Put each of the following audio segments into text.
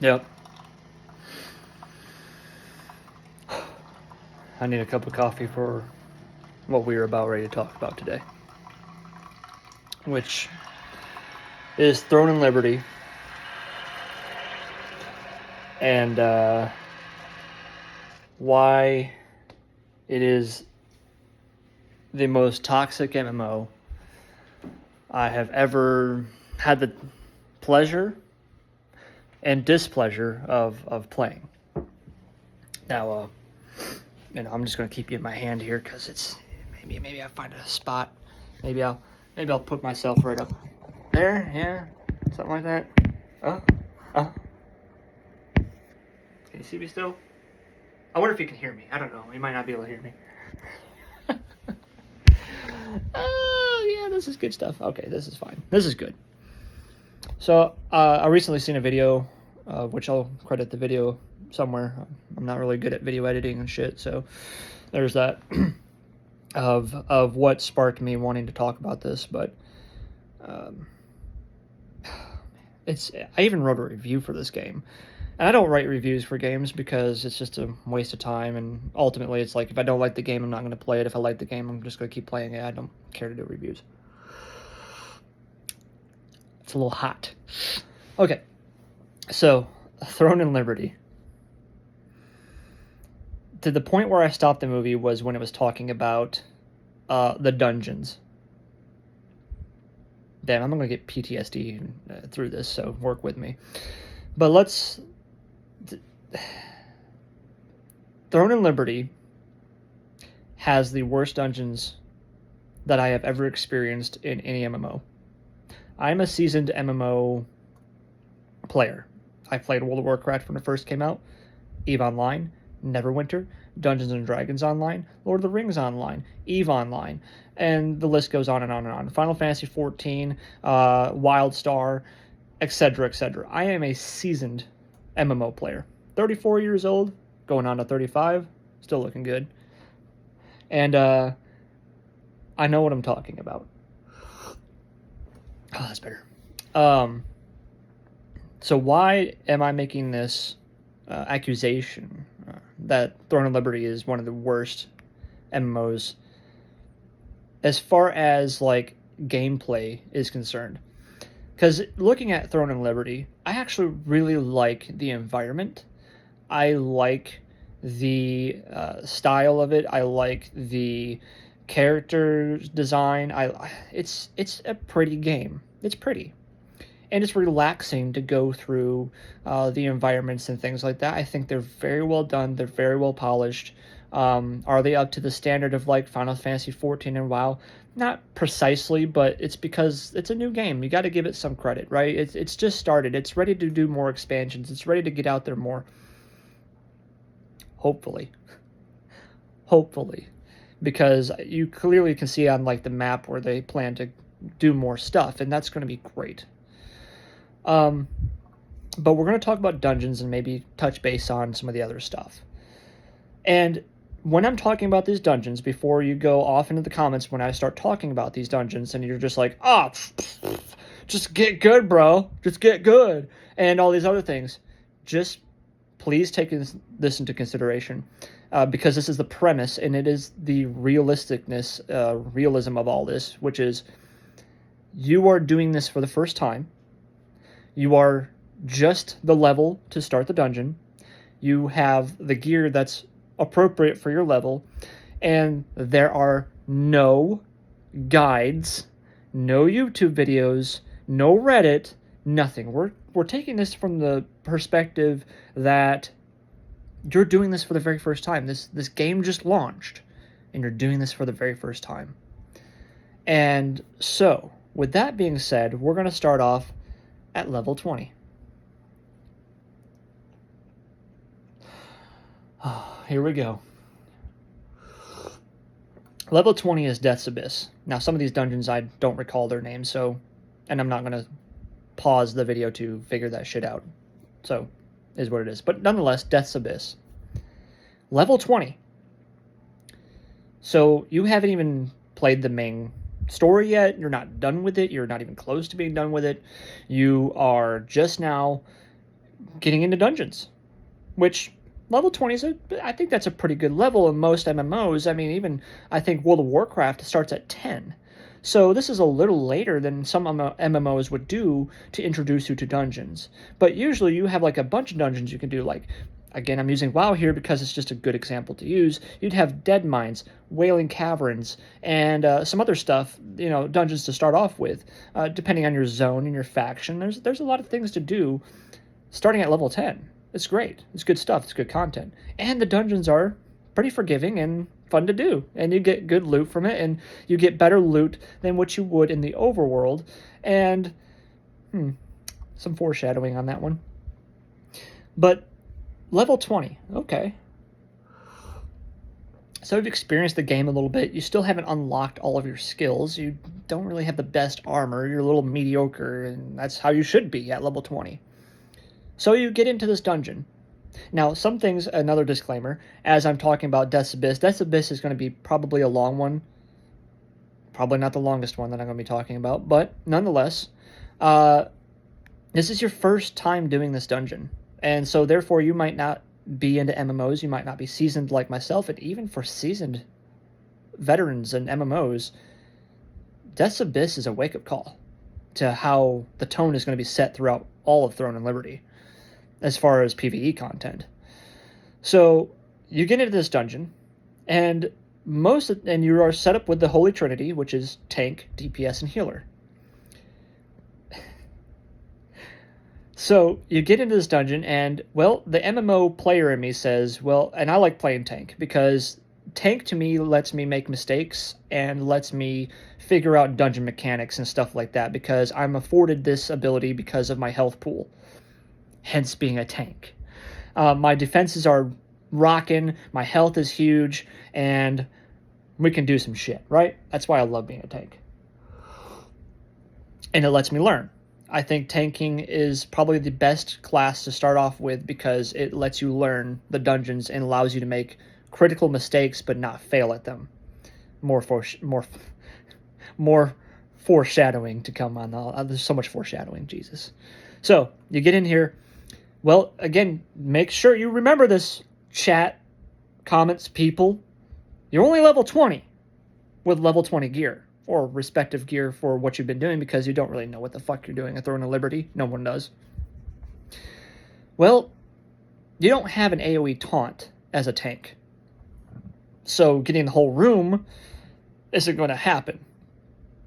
Yep. I need a cup of coffee for what we are about ready to talk about today, which is Throne and Liberty, and why it is the most toxic MMO I have ever had the pleasure and displeasure of playing. Now, I'm just gonna keep you in my hand here because it's maybe I'll find a spot. Maybe I'll put myself right up there. Yeah, something like that. Uh, Can you see me still? I wonder if you can hear me. I don't know. You might not be able to hear me. Oh, yeah, this is good stuff. Okay, this is fine. This is good. So, I recently seen a video, which I'll credit the video somewhere. I'm not really good at video editing and shit, so there's that of what sparked me wanting to talk about this. But I even wrote a review for this game. And I don't write reviews for games because it's just a waste of time, and ultimately it's like if I don't like the game, I'm not going to play it. If I like the game, I'm just going to keep playing it. I don't care to do reviews. It's a little hot. Okay, so Throne and Liberty. To the point where I stopped the movie was when it was talking about the dungeons. Damn, I'm going to get PTSD through this, so work with me. But let's... Throne and Liberty has the worst dungeons that I have ever experienced in any MMO. I'm a seasoned MMO player. I played World of Warcraft when it first came out, EVE Online, Neverwinter, Dungeons and Dragons Online, Lord of the Rings Online, EVE Online, and the list goes on and on and on. Final Fantasy XIV, WildStar, etc., etc. I am a seasoned MMO player. 34 years old, going on to 35, still looking good. And I know what I'm talking about. Oh, that's better. So why am I making this accusation that Throne of Liberty is one of the worst MMOs as far as like gameplay is concerned? Because looking at Throne and Liberty, I actually really like the environment. I like the style of it. I like the character design. It's a pretty game. It's pretty. And it's relaxing to go through the environments and things like that. I think they're very well done. They're very well polished. Are they up to the standard of like Final Fantasy XIV and WoW? Not precisely, but it's because it's a new game. You got to give it some credit, right? It's just started. It's ready to do more expansions. It's ready to get out there more. Hopefully. Hopefully. Because you clearly can see on like the map where they plan to do more stuff, and that's going to be great. But we're going to talk about dungeons and maybe touch base on some of the other stuff. And when I'm talking about these dungeons, before you go off into the comments when I start talking about these dungeons and you're just like, just get good, bro. Just get good. And all these other things. Just please take this into consideration because this is the premise and it is the realisticness, realism of all this, which is you are doing this for the first time. You are just the level to start the dungeon. You have the gear that's appropriate for your level, and there are no guides, no YouTube videos, no Reddit, nothing. We're taking this from the perspective that you're doing this for the very first time. This game just launched, and you're doing this for the very first time. And so, with that being said, we're going to start off at level 20. Here we go. Level 20 is Death's Abyss. Now, some of these dungeons, I don't recall their names, and I'm not going to pause the video to figure that shit out. So, is what it is. But nonetheless, Death's Abyss. Level 20. So, you haven't even played the main story yet. You're not done with it. You're not even close to being done with it. You are just now getting into dungeons, which level 20 is I think that's a pretty good level in most MMOs. I mean, even I think World of Warcraft starts at 10. So this is a little later than some MMOs would do to introduce you to dungeons. But usually you have like a bunch of dungeons you can do. Like, again, I'm using WoW here because it's just a good example to use. You'd have Dead Mines, Wailing Caverns, and some other stuff, dungeons to start off with, depending on your zone and your faction. There's a lot of things to do starting at level 10. It's great. It's good stuff. It's good content. And the dungeons are pretty forgiving and fun to do. And you get good loot from it, and you get better loot than what you would in the overworld. And, some foreshadowing on that one. But level 20, okay. So you've experienced the game a little bit. You still haven't unlocked all of your skills. You don't really have the best armor. You're a little mediocre, and that's how you should be at level 20. So you get into this dungeon. Now, some things, another disclaimer, as I'm talking about Death's Abyss is going to be probably a long one. Probably not the longest one that I'm going to be talking about, but nonetheless, this is your first time doing this dungeon. And so therefore you might not be into MMOs, you might not be seasoned like myself, and even for seasoned veterans and MMOs, Death's Abyss is a wake-up call to how the tone is going to be set throughout all of Throne and Liberty as far as PvE content. So you get into this dungeon, and you are set up with the Holy Trinity, which is tank, DPS, and healer. So you get into this dungeon, and, well, the MMO player in me says, well, and I like playing tank, because tank to me lets me make mistakes and lets me figure out dungeon mechanics and stuff like that, because I'm afforded this ability because of my health pool, hence being a tank. My defenses are rocking, my health is huge, and we can do some shit, right? That's why I love being a tank. And it lets me learn. I think tanking is probably the best class to start off with because it lets you learn the dungeons and allows you to make critical mistakes but not fail at them. More foreshadowing to come on. There's so much foreshadowing, Jesus. So, you get in here. Well, again, make sure you remember this, chat, comments, people. You're only level 20 with level 20 gear, or respective gear for what you've been doing, because you don't really know what the fuck you're doing at Throne of Liberty. No one does. Well, you don't have an AoE taunt as a tank. So getting the whole room isn't going to happen.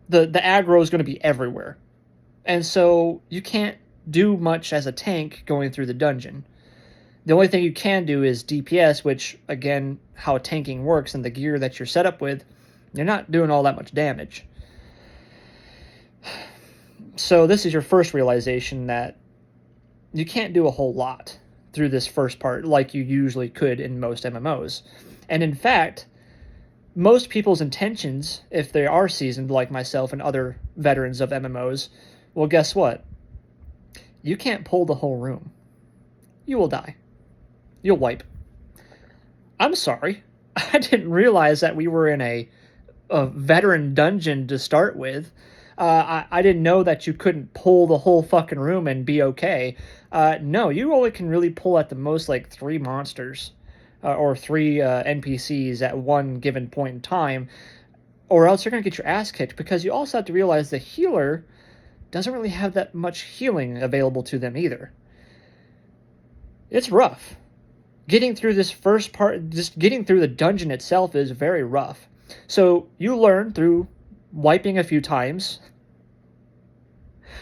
The aggro is going to be everywhere. And so you can't do much as a tank going through the dungeon. The only thing you can do is DPS, which, again, how tanking works and the gear that you're set up with, you're not doing all that much damage. So this is your first realization that you can't do a whole lot through this first part like you usually could in most MMOs. And in fact, most people's intentions, if they are seasoned like myself and other veterans of MMOs, well, guess what? You can't pull the whole room. You will die. You'll wipe. I'm sorry. I didn't realize that we were in a veteran dungeon to start with. I didn't know that you couldn't pull the whole fucking room and be okay. No, you only can really pull at the most like 3 monsters or 3 NPCs at one given point in time, or else you're going to get your ass kicked, because you also have to realize the healer doesn't really have that much healing available to them either. It's rough. Getting through this first part, just getting through the dungeon itself is very rough. So you learn through wiping a few times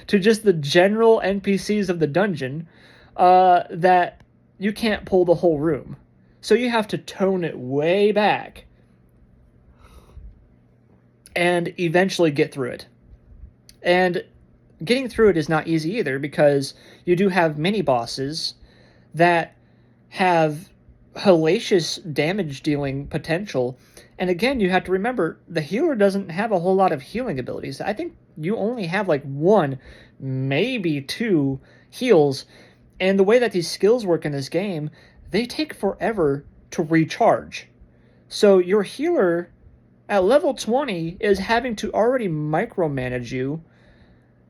to just the general NPCs of the dungeon that you can't pull the whole room. So you have to tone it way back and eventually get through it. And getting through it is not easy either, because you do have mini bosses that have hellacious damage dealing potential. And again, you have to remember, the healer doesn't have a whole lot of healing abilities. I think you only have like 1, maybe 2 heals. And the way that these skills work in this game, they take forever to recharge. So your healer at level 20 is having to already micromanage you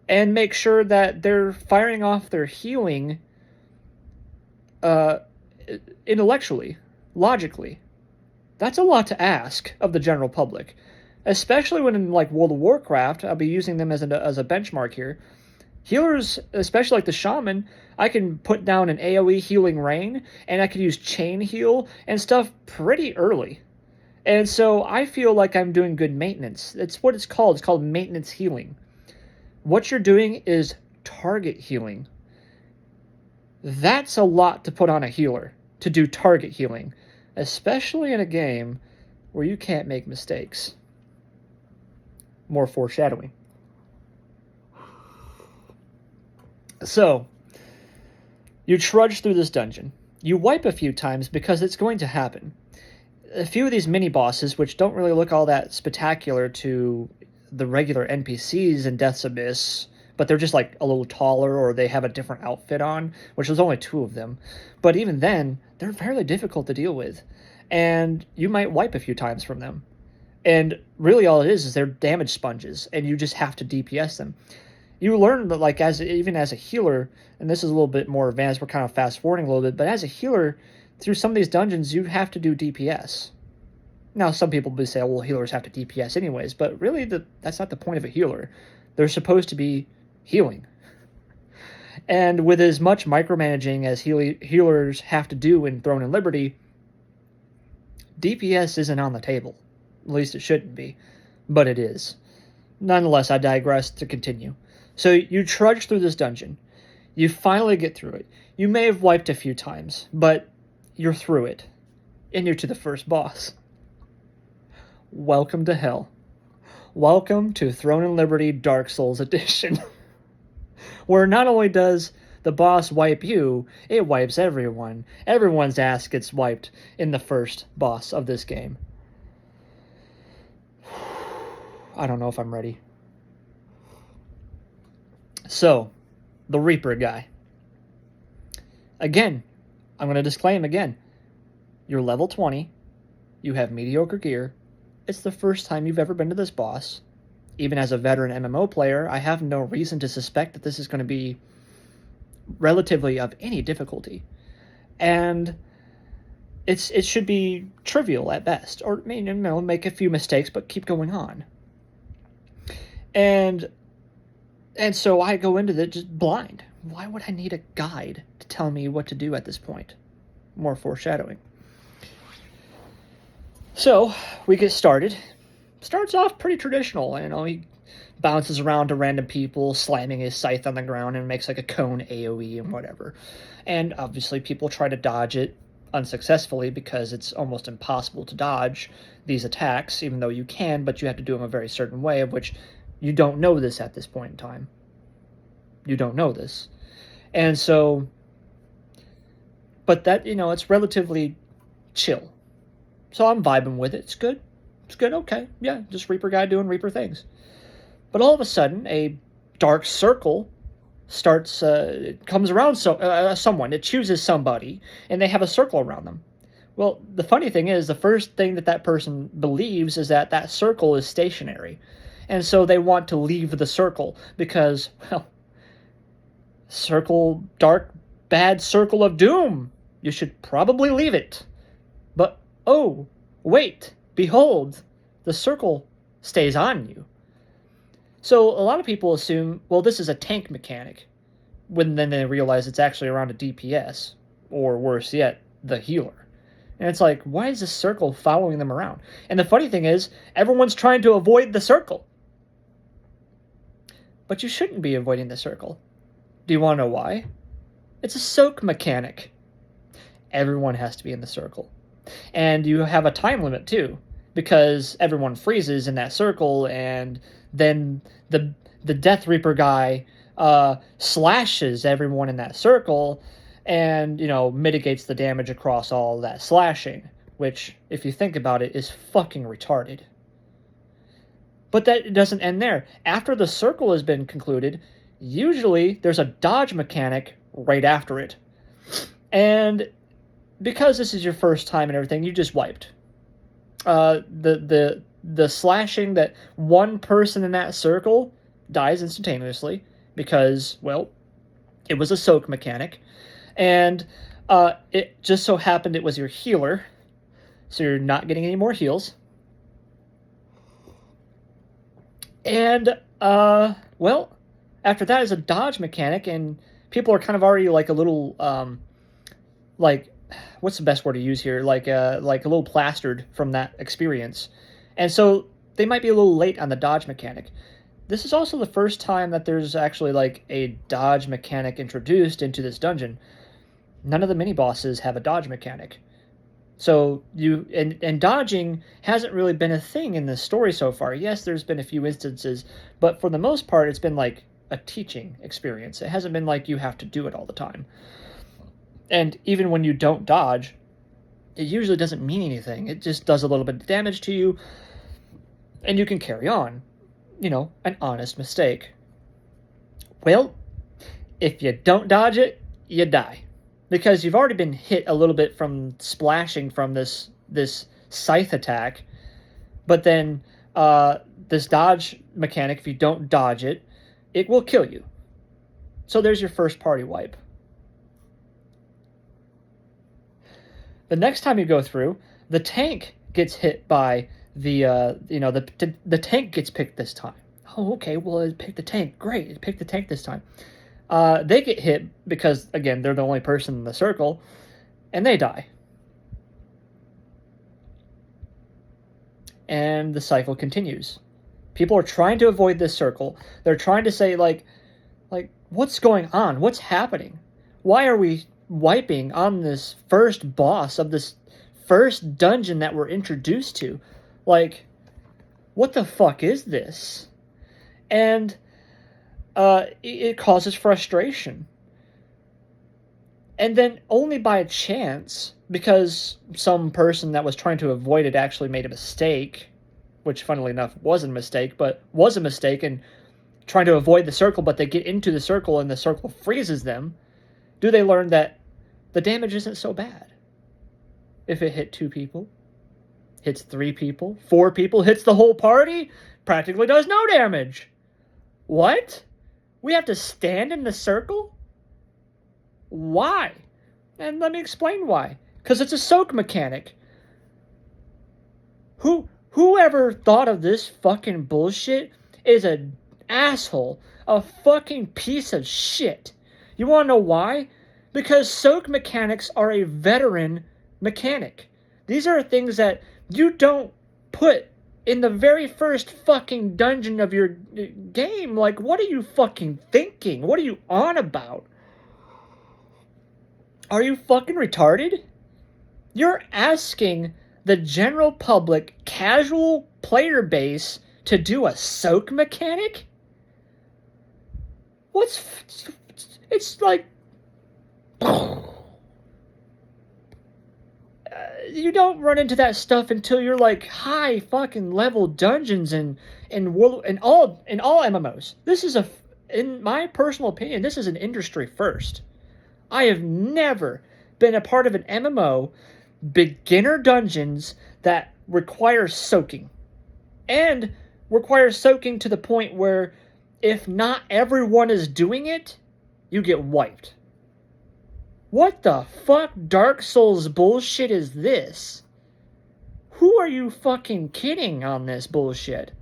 and make sure that they're firing off their healing uh, intellectually, logically, that's a lot to ask of the general public, especially when in like World of Warcraft. I'll be using them as a benchmark here. Healers, especially like the shaman, I can put down an AoE healing rain, and I can use chain heal and stuff pretty early. And so I feel like I'm doing good maintenance. It's what it's called. It's called maintenance healing. What you're doing is target healing. That's a lot to put on a healer, to do target healing, especially in a game where you can't make mistakes. More foreshadowing. So, you trudge through this dungeon. You wipe a few times because it's going to happen. A few of these mini-bosses, which don't really look all that spectacular to the regular NPCs in Death's Abyss, but they're just like a little taller or they have a different outfit on, which there's only 2 of them. But even then, they're fairly difficult to deal with. And you might wipe a few times from them. And really all it is they're damage sponges, and you just have to DPS them. You learn that, like, even as a healer, and this is a little bit more advanced, we're kind of fast forwarding a little bit, but as a healer, through some of these dungeons, you have to do DPS. Now, some people will say, well, healers have to DPS anyways, but really, that's not the point of a healer. They're supposed to be healing. And with as much micromanaging as healers have to do in Throne and Liberty, DPS isn't on the table. At least it shouldn't be, but it is. Nonetheless, I digress to continue. So you trudge through this dungeon. You finally get through it. You may have wiped a few times, but you're through it. And you're to the first boss. Welcome to hell. Welcome to Throne and Liberty Dark Souls Edition. Where not only does the boss wipe you, it wipes everyone. Everyone's ass gets wiped in the first boss of this game. I don't know if I'm ready. So, the Reaper guy. Again, I'm going to disclaim again. You're level 20. You have mediocre gear. It's the first time you've ever been to this boss. Even as a veteran MMO player, I have no reason to suspect that this is going to be relatively of any difficulty. And it should be trivial at best. Or, make a few mistakes, but keep going on. And so I go into it just blind. Why would I need a guide to tell me what to do at this point? More foreshadowing. So we get started. Starts off pretty traditional. He bounces around to random people, slamming his scythe on the ground, and makes like a cone AoE and whatever. And obviously people try to dodge it unsuccessfully because it's almost impossible to dodge these attacks, even though you can, but you have to do them a very certain way, of which you don't know this at this point in time. You don't know this. And so, but that, it's relatively chill. So I'm vibing with it. It's good. It's good. Okay. Yeah. Just Reaper guy doing Reaper things. But all of a sudden, a dark circle comes around someone. It chooses somebody, and they have a circle around them. Well, the funny thing is, the first thing that person believes is that circle is stationary. And so they want to leave the circle because, well, dark, bad circle of doom. You should probably leave it. But, oh, wait, behold, the circle stays on you. So a lot of people assume, well, this is a tank mechanic, when then they realize it's actually around a DPS, or worse yet, the healer. And it's like, why is this circle following them around? And the funny thing is, everyone's trying to avoid the circle. But you shouldn't be avoiding the circle. Do you want to know why? It's a soak mechanic. Everyone has to be in the circle. And you have a time limit too, because everyone freezes in that circle, and then the Death Reaper guy slashes everyone in that circle and, mitigates the damage across all that slashing, which, if you think about it, is fucking retarded. But that doesn't end there. After the circle has been concluded, usually there's a dodge mechanic right after it. And because this is your first time and everything, you just wiped. The slashing that one person in that circle dies instantaneously because, well, it was a soak mechanic. And It just so happened it was your healer, so you're not getting any more heals. And, well, after that is a dodge mechanic, and people are kind of already like a little, like, what's the best word to use here? Like a little plastered from that experience. And so they might be a little late on the dodge mechanic. This is also the first time that there's actually like a dodge mechanic introduced into this dungeon. None of the mini bosses have a dodge mechanic. So and dodging hasn't really been a thing in the story so far. Yes, there's been a few instances, but for the most part it's been like a teaching experience. It hasn't been like you have to do it all the time. And even when you don't dodge, it usually doesn't mean anything. It just does a little bit of damage to you, and you can carry on. An honest mistake. Well, if you don't dodge it, you die. Because you've already been hit a little bit from splashing from this scythe attack. But then this dodge mechanic, if you don't dodge it, it will kill you. So there's your first party wipe. The next time you go through, the tank gets hit by the tank gets picked this time. Oh, okay, well, it picked the tank. Great, it picked the tank this time. They get hit because, again, they're the only person in the circle, and they die. And the cycle continues. People are trying to avoid this circle. They're trying to say, like, what's going on? What's happening? Why are we wiping on this first boss of this first dungeon that we're introduced to? Like, what the fuck is this? And it causes frustration. And then only by chance, because some person that was trying to avoid it actually made a mistake, which funnily enough wasn't a mistake, but was a mistake, and trying to avoid the circle, but they get into the circle and the circle freezes them, do they learn that the damage isn't so bad? If it hit 2 people, hits 3 people, 4 people, hits the whole party, practically does no damage. What? We have to stand in the circle? Why? And let me explain why. Because it's a soak mechanic. Whoever thought of this fucking bullshit is an asshole. A fucking piece of shit. You want to know why? Because soak mechanics are a veteran mechanic. These are things that you don't put in the very first fucking dungeon of your game. Like, what are you fucking thinking? What are you on about? Are you fucking retarded? You're asking the general public, casual player base, to do a soak mechanic? It's like... you don't run into that stuff until you're like high fucking level dungeons and all MMOs. This is in my personal opinion, this is an industry first. I have never been a part of an MMO beginner dungeons that require soaking. And require soaking to the point where if not everyone is doing it, you get wiped. What the fuck Dark Souls bullshit is this? Who are you fucking kidding on this bullshit?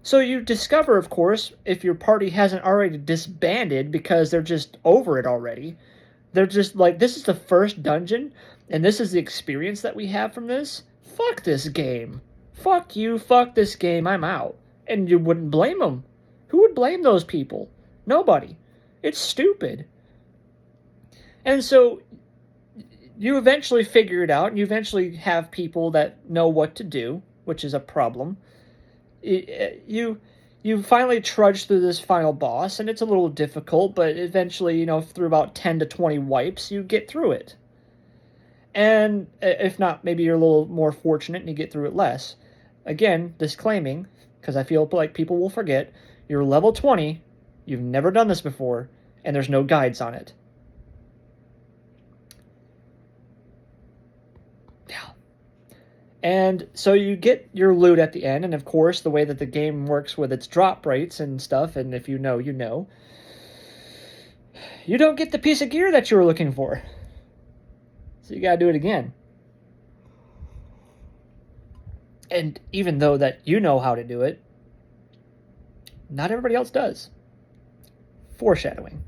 So you discover, of course, if your party hasn't already disbanded because they're just over it already. They're just like, this is the first dungeon, and this is the experience that we have from this? Fuck this game. Fuck you, fuck this game, I'm out. And you wouldn't blame them. Who would blame those people? Nobody. It's stupid. And so you eventually figure it out, and you eventually have people that know what to do, which is a problem. You finally trudge through this final boss, and it's a little difficult, but eventually, through about 10 to 20 wipes, you get through it. And if not, maybe you're a little more fortunate and you get through it less. Again, disclaiming, because I feel like people will forget, you're level 20, you've never done this before, and there's no guides on it. And so you get your loot at the end, and of course, the way that the game works with its drop rates and stuff, and if you know, you know, you don't get the piece of gear that you were looking for. So you gotta do it again. And even though that you know how to do it, not everybody else does. Foreshadowing.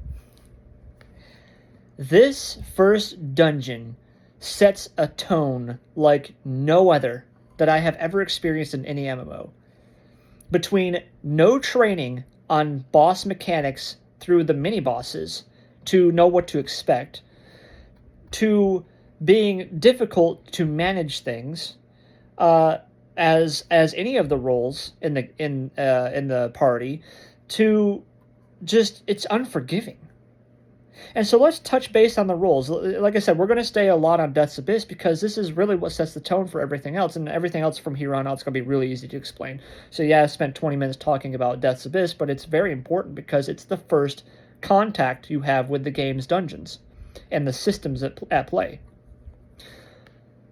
This first dungeon sets a tone like no other that I have ever experienced in any MMO. Between no training on boss mechanics through the mini bosses to know what to expect, to being difficult to manage things, as any of the roles in the party, to just it's unforgiving. And so let's touch base on the roles. Like I said, we're going to stay a lot on Death's Abyss because this is really what sets the tone for everything else, and everything else from here on out is going to be really easy to explain. So yeah, I spent 20 minutes talking about Death's Abyss, but it's very important because it's the first contact you have with the game's dungeons and the systems at play.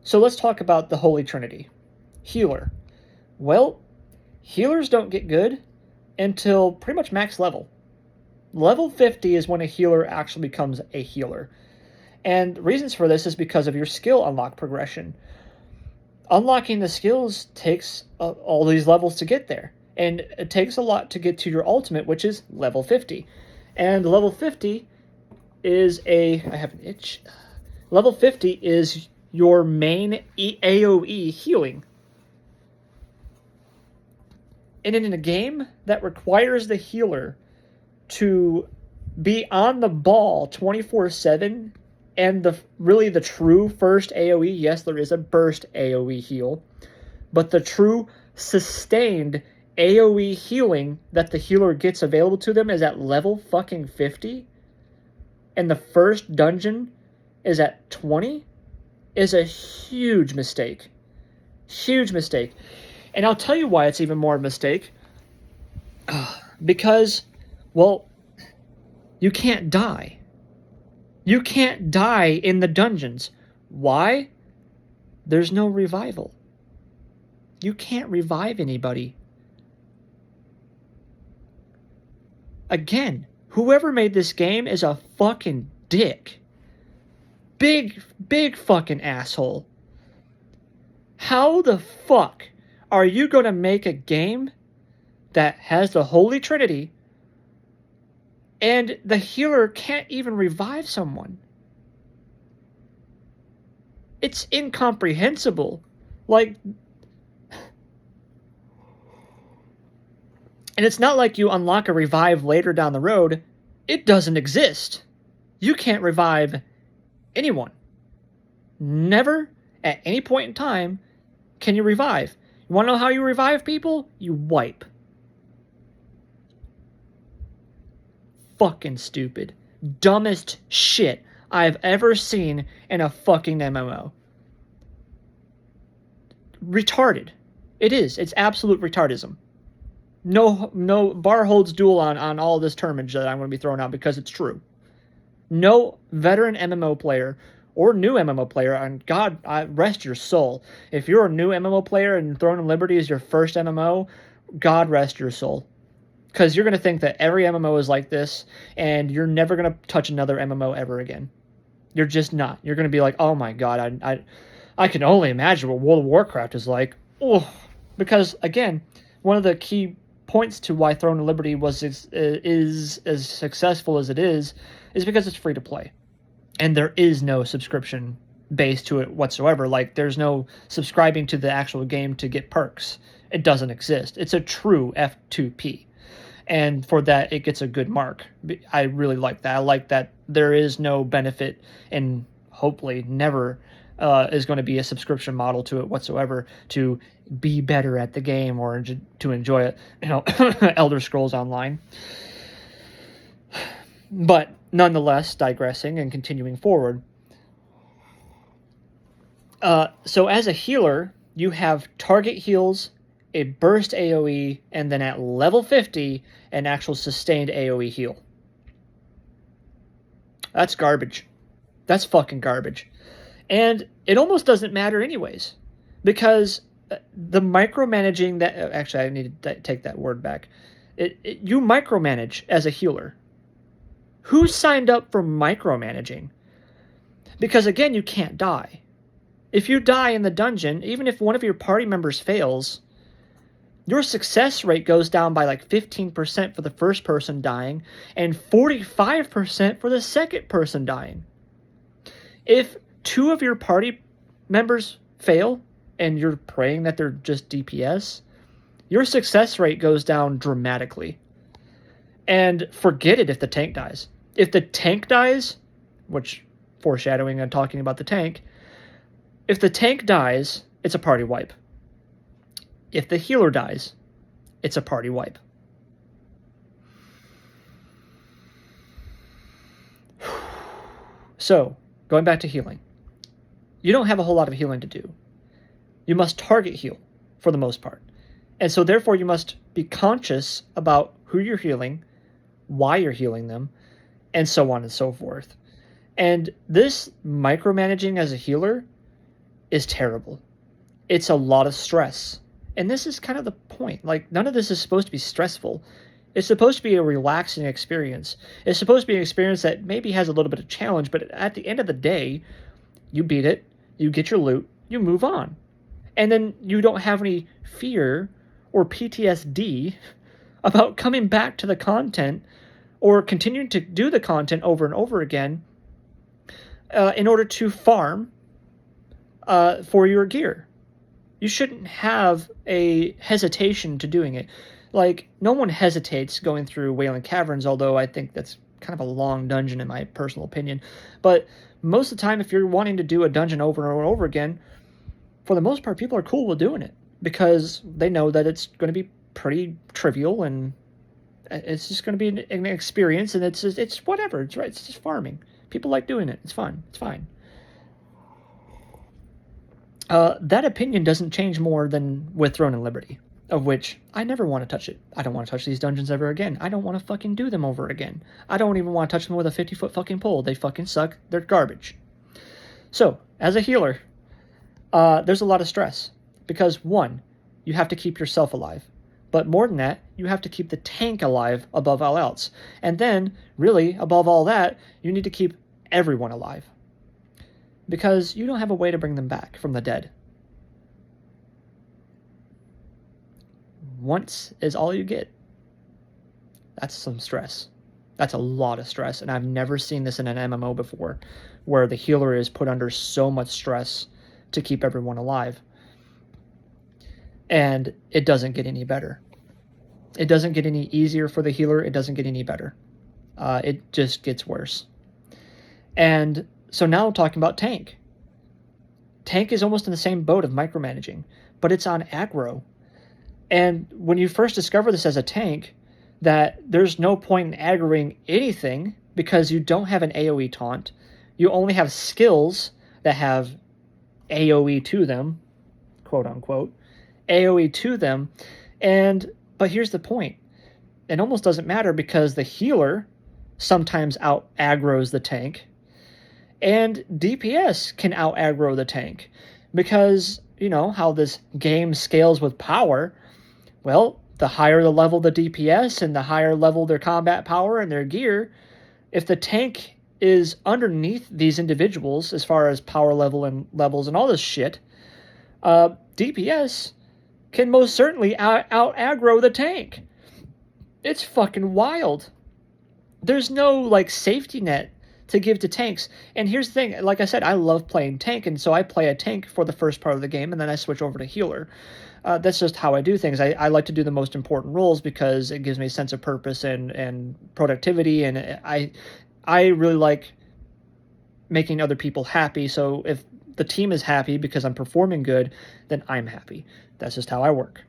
So let's talk about the Holy Trinity. Healer. Well, healers don't get good until pretty much max level. Level 50 is when a healer actually becomes a healer. And reasons for this is because of your skill unlock progression. Unlocking the skills takes all these levels to get there. And it takes a lot to get to your ultimate, which is level 50. And level 50 is I have an itch. Level 50 is your main AoE healing. And in a game that requires the healer to be on the ball 24/7, and the true first AoE, yes, there is a burst AoE heal, but the true sustained AoE healing that the healer gets available to them is at level fucking 50, and the first dungeon is at 20, is a huge mistake. Huge mistake. And I'll tell you why it's even more of a mistake. Because, well, you can't die. You can't die in the dungeons. Why? There's no revival. You can't revive anybody. Again, whoever made this game is a fucking dick. Big fucking asshole. How the fuck are you going to make a game that has the Holy Trinity and the healer can't even revive someone? It's incomprehensible. Like, and it's not like you unlock a revive later down the road. It doesn't exist. You can't revive anyone. Never, at any point in time, can you revive. You want to know how you revive people? You wipe. Fucking stupid. Dumbest shit I've ever seen in a fucking MMO. Retarded. It is. It's absolute retardism. No bar holds duel on all this termage that I'm going to be throwing out because it's true. No veteran MMO player or new MMO player, and God, rest your soul. If you're a new MMO player and Throne of Liberty is your first MMO, God rest your soul. Because you're going to think that every MMO is like this, and you're never going to touch another MMO ever again. You're just not. You're going to be like, oh my God, I can only imagine what World of Warcraft is like. Oh, because, again, one of the key points to why Throne of Liberty is as successful as it is because it's free to play. And there is no subscription base to it whatsoever. Like, there's no subscribing to the actual game to get perks. It doesn't exist. It's a true F2P. And for that, it gets a good mark. I really like that. I like that there is no benefit, and hopefully never is going to be a subscription model to it whatsoever to be better at the game or to enjoy it. Elder Scrolls Online. But nonetheless, digressing and continuing forward. So as a healer, you have target heals, a burst AoE, and then at level 50, an actual sustained AoE heal. That's garbage. That's fucking garbage. And it almost doesn't matter anyways. Because the micromanaging that... Actually, I need to take that word back. You micromanage as a healer. Who signed up for micromanaging? Because again, you can't die. If you die in the dungeon, even if one of your party members fails, your success rate goes down by like 15% for the first person dying and 45% for the second person dying. If 2 of your party members fail and you're praying that they're just DPS, your success rate goes down dramatically. And forget it if the tank dies. If the tank dies, which foreshadowing and talking about the tank, if the tank dies, it's a party wipe. If the healer dies, it's a party wipe. So, going back to healing. You don't have a whole lot of healing to do. You must target heal for the most part. And so therefore you must be conscious about who you're healing, why you're healing them, and so on and so forth. And this micromanaging as a healer is terrible. It's a lot of stress. And this is kind of the point. Like, none of this is supposed to be stressful. It's supposed to be a relaxing experience. It's supposed to be an experience that maybe has a little bit of challenge, but at the end of the day, you beat it, you get your loot, you move on. And then you don't have any fear or PTSD about coming back to the content or continuing to do the content over and over again in order to farm for your gear. You shouldn't have a hesitation to doing it. Like, no one hesitates going through Wailing Caverns, although I think that's kind of a long dungeon in my personal opinion. But most of the time, if you're wanting to do a dungeon over and over and over again, for the most part, people are cool with doing it because they know that it's going to be pretty trivial and it's just going to be an experience, and it's whatever. It's right. It's just farming. People like doing it. It's fun. It's fine. That opinion doesn't change more than with Throne and Liberty, of which I never want to touch it. I don't want to touch these dungeons ever again. I don't want to fucking do them over again. I don't even want to touch them with a 50-foot fucking pole. They fucking suck. They're garbage. So, as a healer, there's a lot of stress. Because, one, you have to keep yourself alive. But more than that, you have to keep the tank alive above all else. And then, really, above all that, you need to keep everyone alive. Because you don't have a way to bring them back from the dead. Once is all you get. That's some stress. That's a lot of stress, and I've never seen this in an MMO before, where the healer is put under so much stress to keep everyone alive. And it doesn't get any better. It doesn't get any easier for the healer. It doesn't get any better. It just gets worse. And so now I'm talking about tank. Tank is almost in the same boat of micromanaging, but it's on aggro. And when you first discover this as a tank, that there's no point in aggroing anything because you don't have an AoE taunt. You only have skills that have AoE to them, quote unquote, AoE to them. But here's the point. It almost doesn't matter because the healer sometimes out aggroes the tank, and DPS can out aggro the tank because, you know, how this game scales with power. Well, the higher the level the DPS and the higher level their combat power and their gear, if the tank is underneath these individuals as far as power level and levels and all this shit, DPS can most certainly out aggro the tank. It's fucking wild. There's no, like, safety net to give to tanks. And here's the thing, like I said, I love playing tank, and so I play a tank for the first part of the game, and then I switch over to healer. That's just how I do things. I like to do the most important roles because it gives me a sense of purpose and productivity, and I really like making other people happy. So if the team is happy because I'm performing good, then I'm happy. That's just how I work.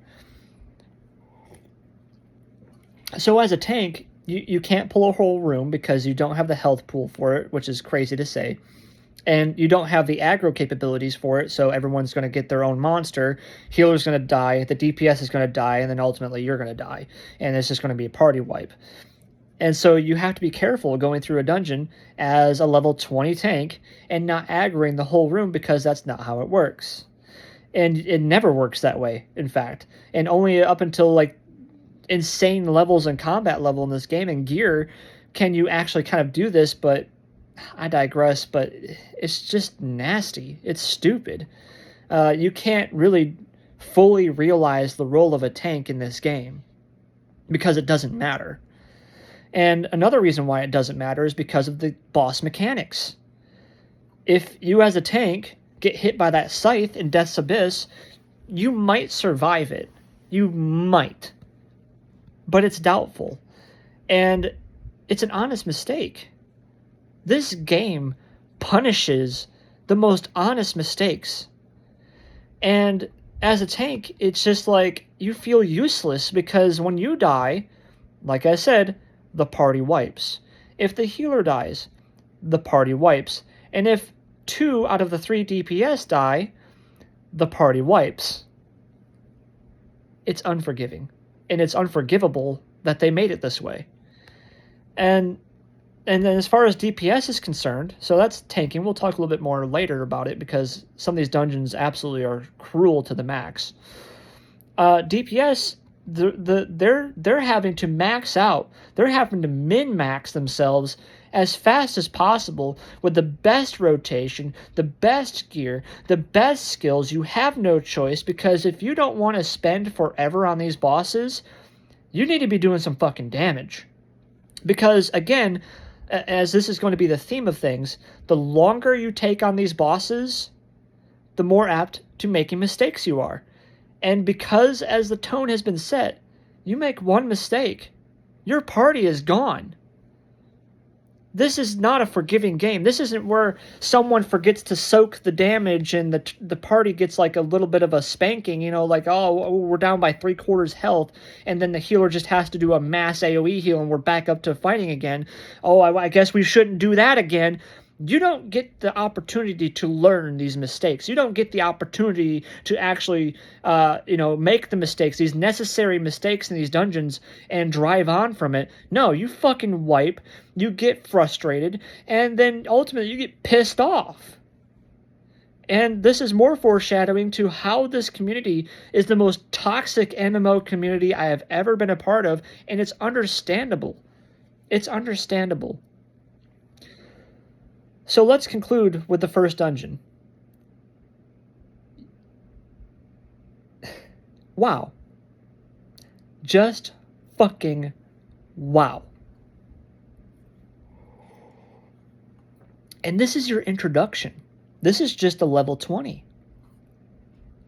So as a tank, you can't pull a whole room because you don't have the health pool for it, which is crazy to say. And you don't have the aggro capabilities for it, so everyone's going to get their own monster. Healer's going to die, the DPS is going to die, and then ultimately you're going to die. And it's just going to be a party wipe. And so you have to be careful going through a dungeon as a level 20 tank and not aggroing the whole room because that's not how it works. And it never works that way, in fact. And only up until, like, insane levels and combat level in this game and gear can you actually kind of do this, but I digress, but it's just nasty. It's stupid. You can't really fully realize the role of a tank in this game because it doesn't matter. And another reason why it doesn't matter is because of the boss mechanics. If you as a tank get hit by that scythe in Death's Abyss, you might survive it. You might. But it's doubtful. And it's an honest mistake. This game punishes the most honest mistakes. And as a tank, it's just like you feel useless because when you die, like I said, the party wipes. If the healer dies, the party wipes. And if 2 out of the 3 DPS die, the party wipes. It's unforgiving. And it's unforgivable that they made it this way. And then as far as DPS is concerned, so that's tanking. We'll talk a little bit more later about it because some of these dungeons absolutely are cruel to the max. DPS, they're having to max out. They're having to min-max themselves as fast as possible with the best rotation, the best gear, the best skills. You have no choice because if you don't want to spend forever on these bosses, you need to be doing some fucking damage. Because, again, as this is going to be the theme of things, the longer you take on these bosses, the more apt to making mistakes you are. And because, as the tone has been set, you make one mistake, your party is gone. This is not a forgiving game. This isn't where someone forgets to soak the damage and the party gets like a little bit of a spanking, like, oh, we're down by 3/4 health, and then the healer just has to do a mass AoE heal and we're back up to fighting again. Oh, I guess we shouldn't do that again. You don't get the opportunity to learn these mistakes. You don't get the opportunity to actually, make the mistakes, these necessary mistakes in these dungeons and drive on from it. No, you fucking wipe, you get frustrated, and then ultimately you get pissed off. And this is more foreshadowing to how this community is the most toxic MMO community I have ever been a part of, and it's understandable. It's understandable. So let's conclude with the first dungeon. Wow. Just fucking wow. And this is your introduction. This is just a level 20.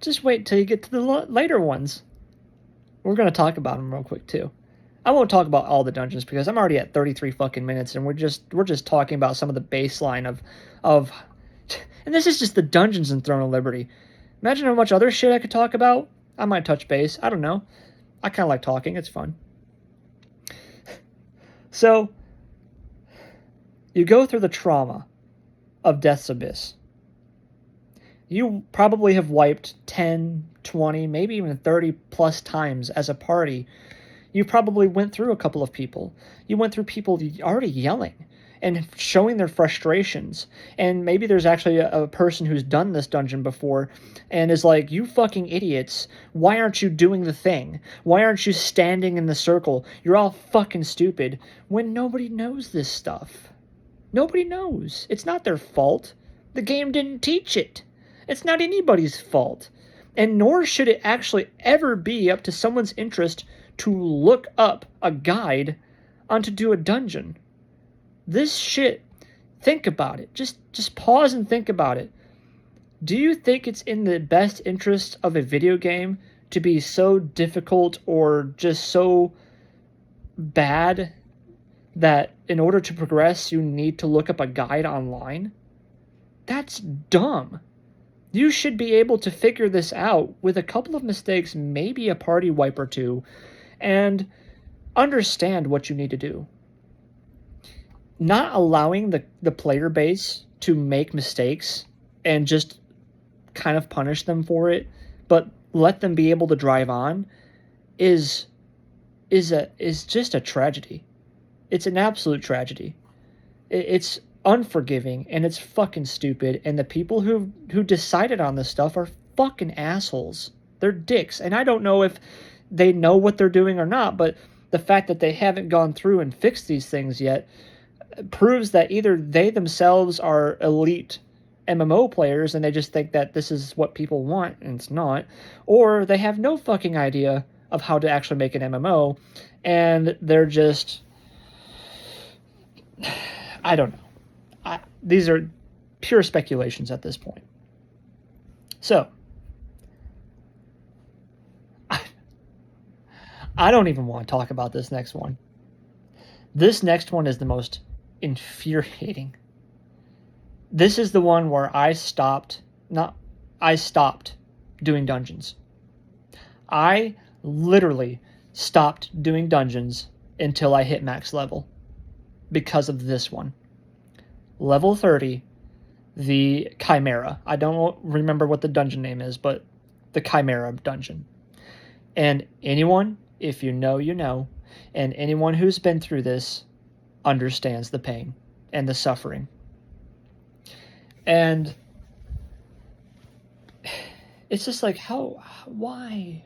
Just wait till you get to the later ones. We're going to talk about them real quick too. I won't talk about all the dungeons because I'm already at 33 fucking minutes and we're just talking about some of the baseline of and this is just the dungeons in Throne of Liberty. Imagine how much other shit I could talk about. I might touch base. I don't know. I kind of like talking. It's fun. So, you go through the trauma of Death's Abyss. You probably have wiped 10, 20, maybe even 30 plus times as a party. You probably went through a couple of people. You went through people already yelling and showing their frustrations. And maybe there's actually a person who's done this dungeon before and is like, you fucking idiots, why aren't you doing the thing? Why aren't you standing in the circle? You're all fucking stupid. When nobody knows this stuff. Nobody knows. It's not their fault. The game didn't teach it. It's not anybody's fault. And nor should it actually ever be up to someone's interest to look up a guide on to do a dungeon. This shit, think about it. Just pause and think about it. Do you think it's in the best interest of a video game to be so difficult or just so bad that in order to progress you need to look up a guide online? That's dumb. You should be able to figure this out with a couple of mistakes, maybe a party wipe or two, and understand what you need to do. Not allowing the player base to make mistakes and just kind of punish them for it, but let them be able to drive on is just a tragedy. It's an absolute tragedy. It's unforgiving and it's fucking stupid, and the people who decided on this stuff are fucking assholes. They're dicks, and I don't know if they know what they're doing or not, but the fact that they haven't gone through and fixed these things yet proves that either they themselves are elite MMO players and they just think that this is what people want and it's not, or they have no fucking idea of how to actually make an MMO and they're just, I don't know. These are pure speculations at this point. So, I don't even want to talk about this next one. This next one is the most infuriating. This is the one where I stopped doing dungeons. I literally stopped doing dungeons until I hit max level because of this one. Level 30, the Chimera. I don't remember what the dungeon name is, but the Chimera dungeon. And anyone, if you know, you know, and anyone who's been through this understands the pain and the suffering. And it's just like, why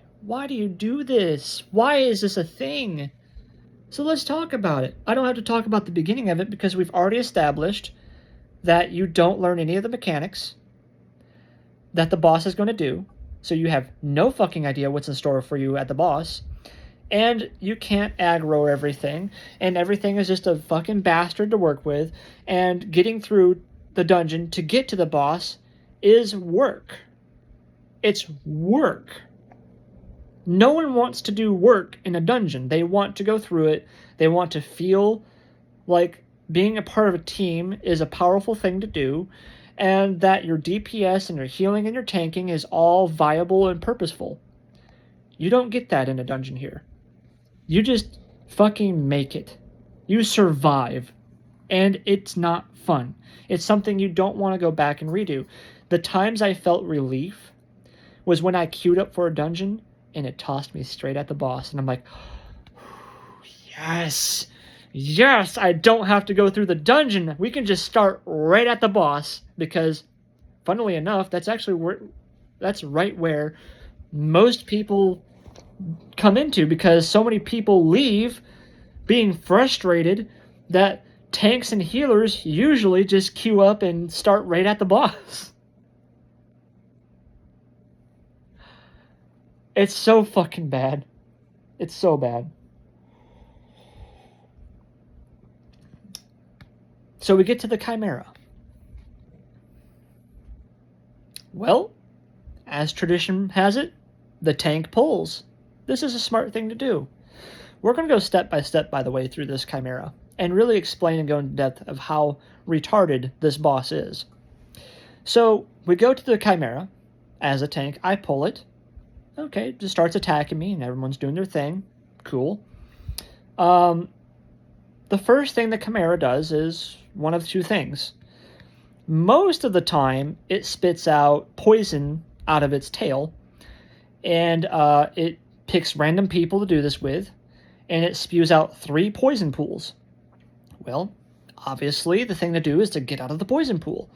do you do this? Why is this a thing? So let's talk about it. I don't have to talk about the beginning of it because we've already established that you don't learn any of the mechanics that the boss is going to do. So you have no fucking idea what's in store for you at the boss. And you can't aggro everything. And everything is just a fucking bastard to work with. And getting through the dungeon to get to the boss is work. It's work. No one wants to do work in a dungeon. They want to go through it. They want to feel like being a part of a team is a powerful thing to do, and that your DPS and your healing and your tanking is all viable and purposeful. You don't get that in a dungeon here. You just fucking make it. You survive. And it's not fun. It's something you don't want to go back and redo. The times I felt relief was when I queued up for a dungeon and it tossed me straight at the boss. And I'm like, yes, I don't have to go through the dungeon. We can just start right at the boss. Because, funnily enough, that's right where most people come into, because so many people leave being frustrated that tanks and healers usually just queue up and start right at the boss. It's so fucking bad. It's so bad. So we get to the Chimera. Well, as tradition has it, the tank pulls. This is a smart thing to do. We're going to go step by step, by the way, through this Chimera and really explain and go into depth of how retarded this boss is. So we go to the Chimera as a tank. I pull it. Okay, it just starts attacking me and everyone's doing their thing. Cool. The first thing the Chimera does is one of two things. Most of the time, it spits out poison out of its tail, and it picks random people to do this with, and it spews out 3 poison pools. Well, obviously, the thing to do is to get out of the poison pool.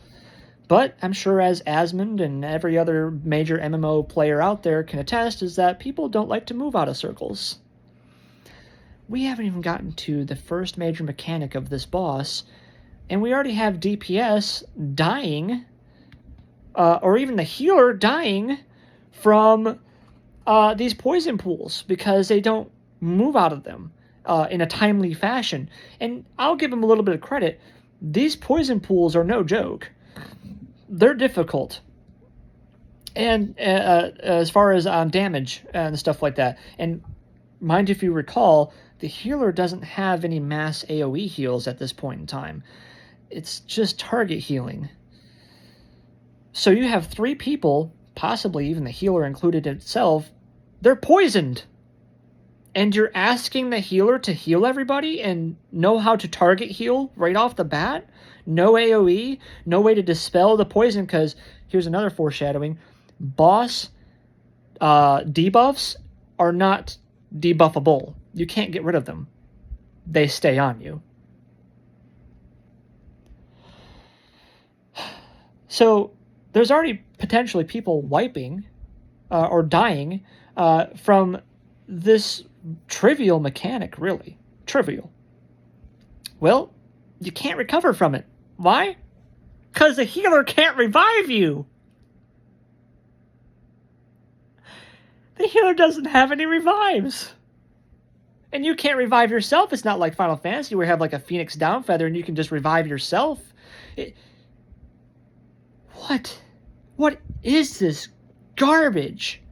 But I'm sure, as Asmund and every other major MMO player out there can attest, is that people don't like to move out of circles. We haven't even gotten to the first major mechanic of this boss, and we already have DPS dying, or even the healer dying from these poison pools because they don't move out of them in a timely fashion. And I'll give them a little bit of credit. These poison pools are no joke. They're difficult. And as far as damage and stuff like that. And mind if you recall, the healer doesn't have any mass AoE heals at this point in time. It's just target healing. So you have 3 people, possibly even the healer included itself, they're poisoned. And you're asking the healer to heal everybody and know how to target heal right off the bat? No AoE, no way to dispel the poison, because here's another foreshadowing. Boss debuffs are not debuffable. You can't get rid of them. They stay on you. So there's already potentially people wiping or dying from this trivial mechanic, really. Trivial. Well, you can't recover from it. Why? Because the healer can't revive you. The healer doesn't have any revives. And you can't revive yourself. It's not like Final Fantasy where you have like a Phoenix Down feather and you can just revive yourself. What? What is this garbage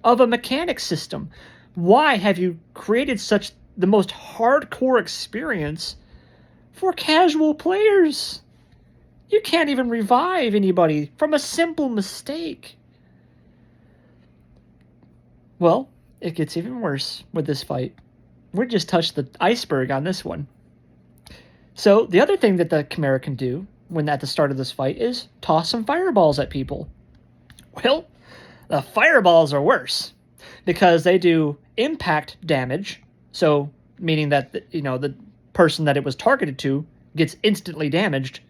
of a mechanic system? Why have you created such the most hardcore experience for casual players? You can't even revive anybody from a simple mistake. Well, it gets even worse with this fight. We just touched the iceberg on this one. So the other thing that the Chimera can do when at the start of this fight is toss some fireballs at people. Well, the fireballs are worse because they do impact damage. So meaning that the person that it was targeted to gets instantly damaged.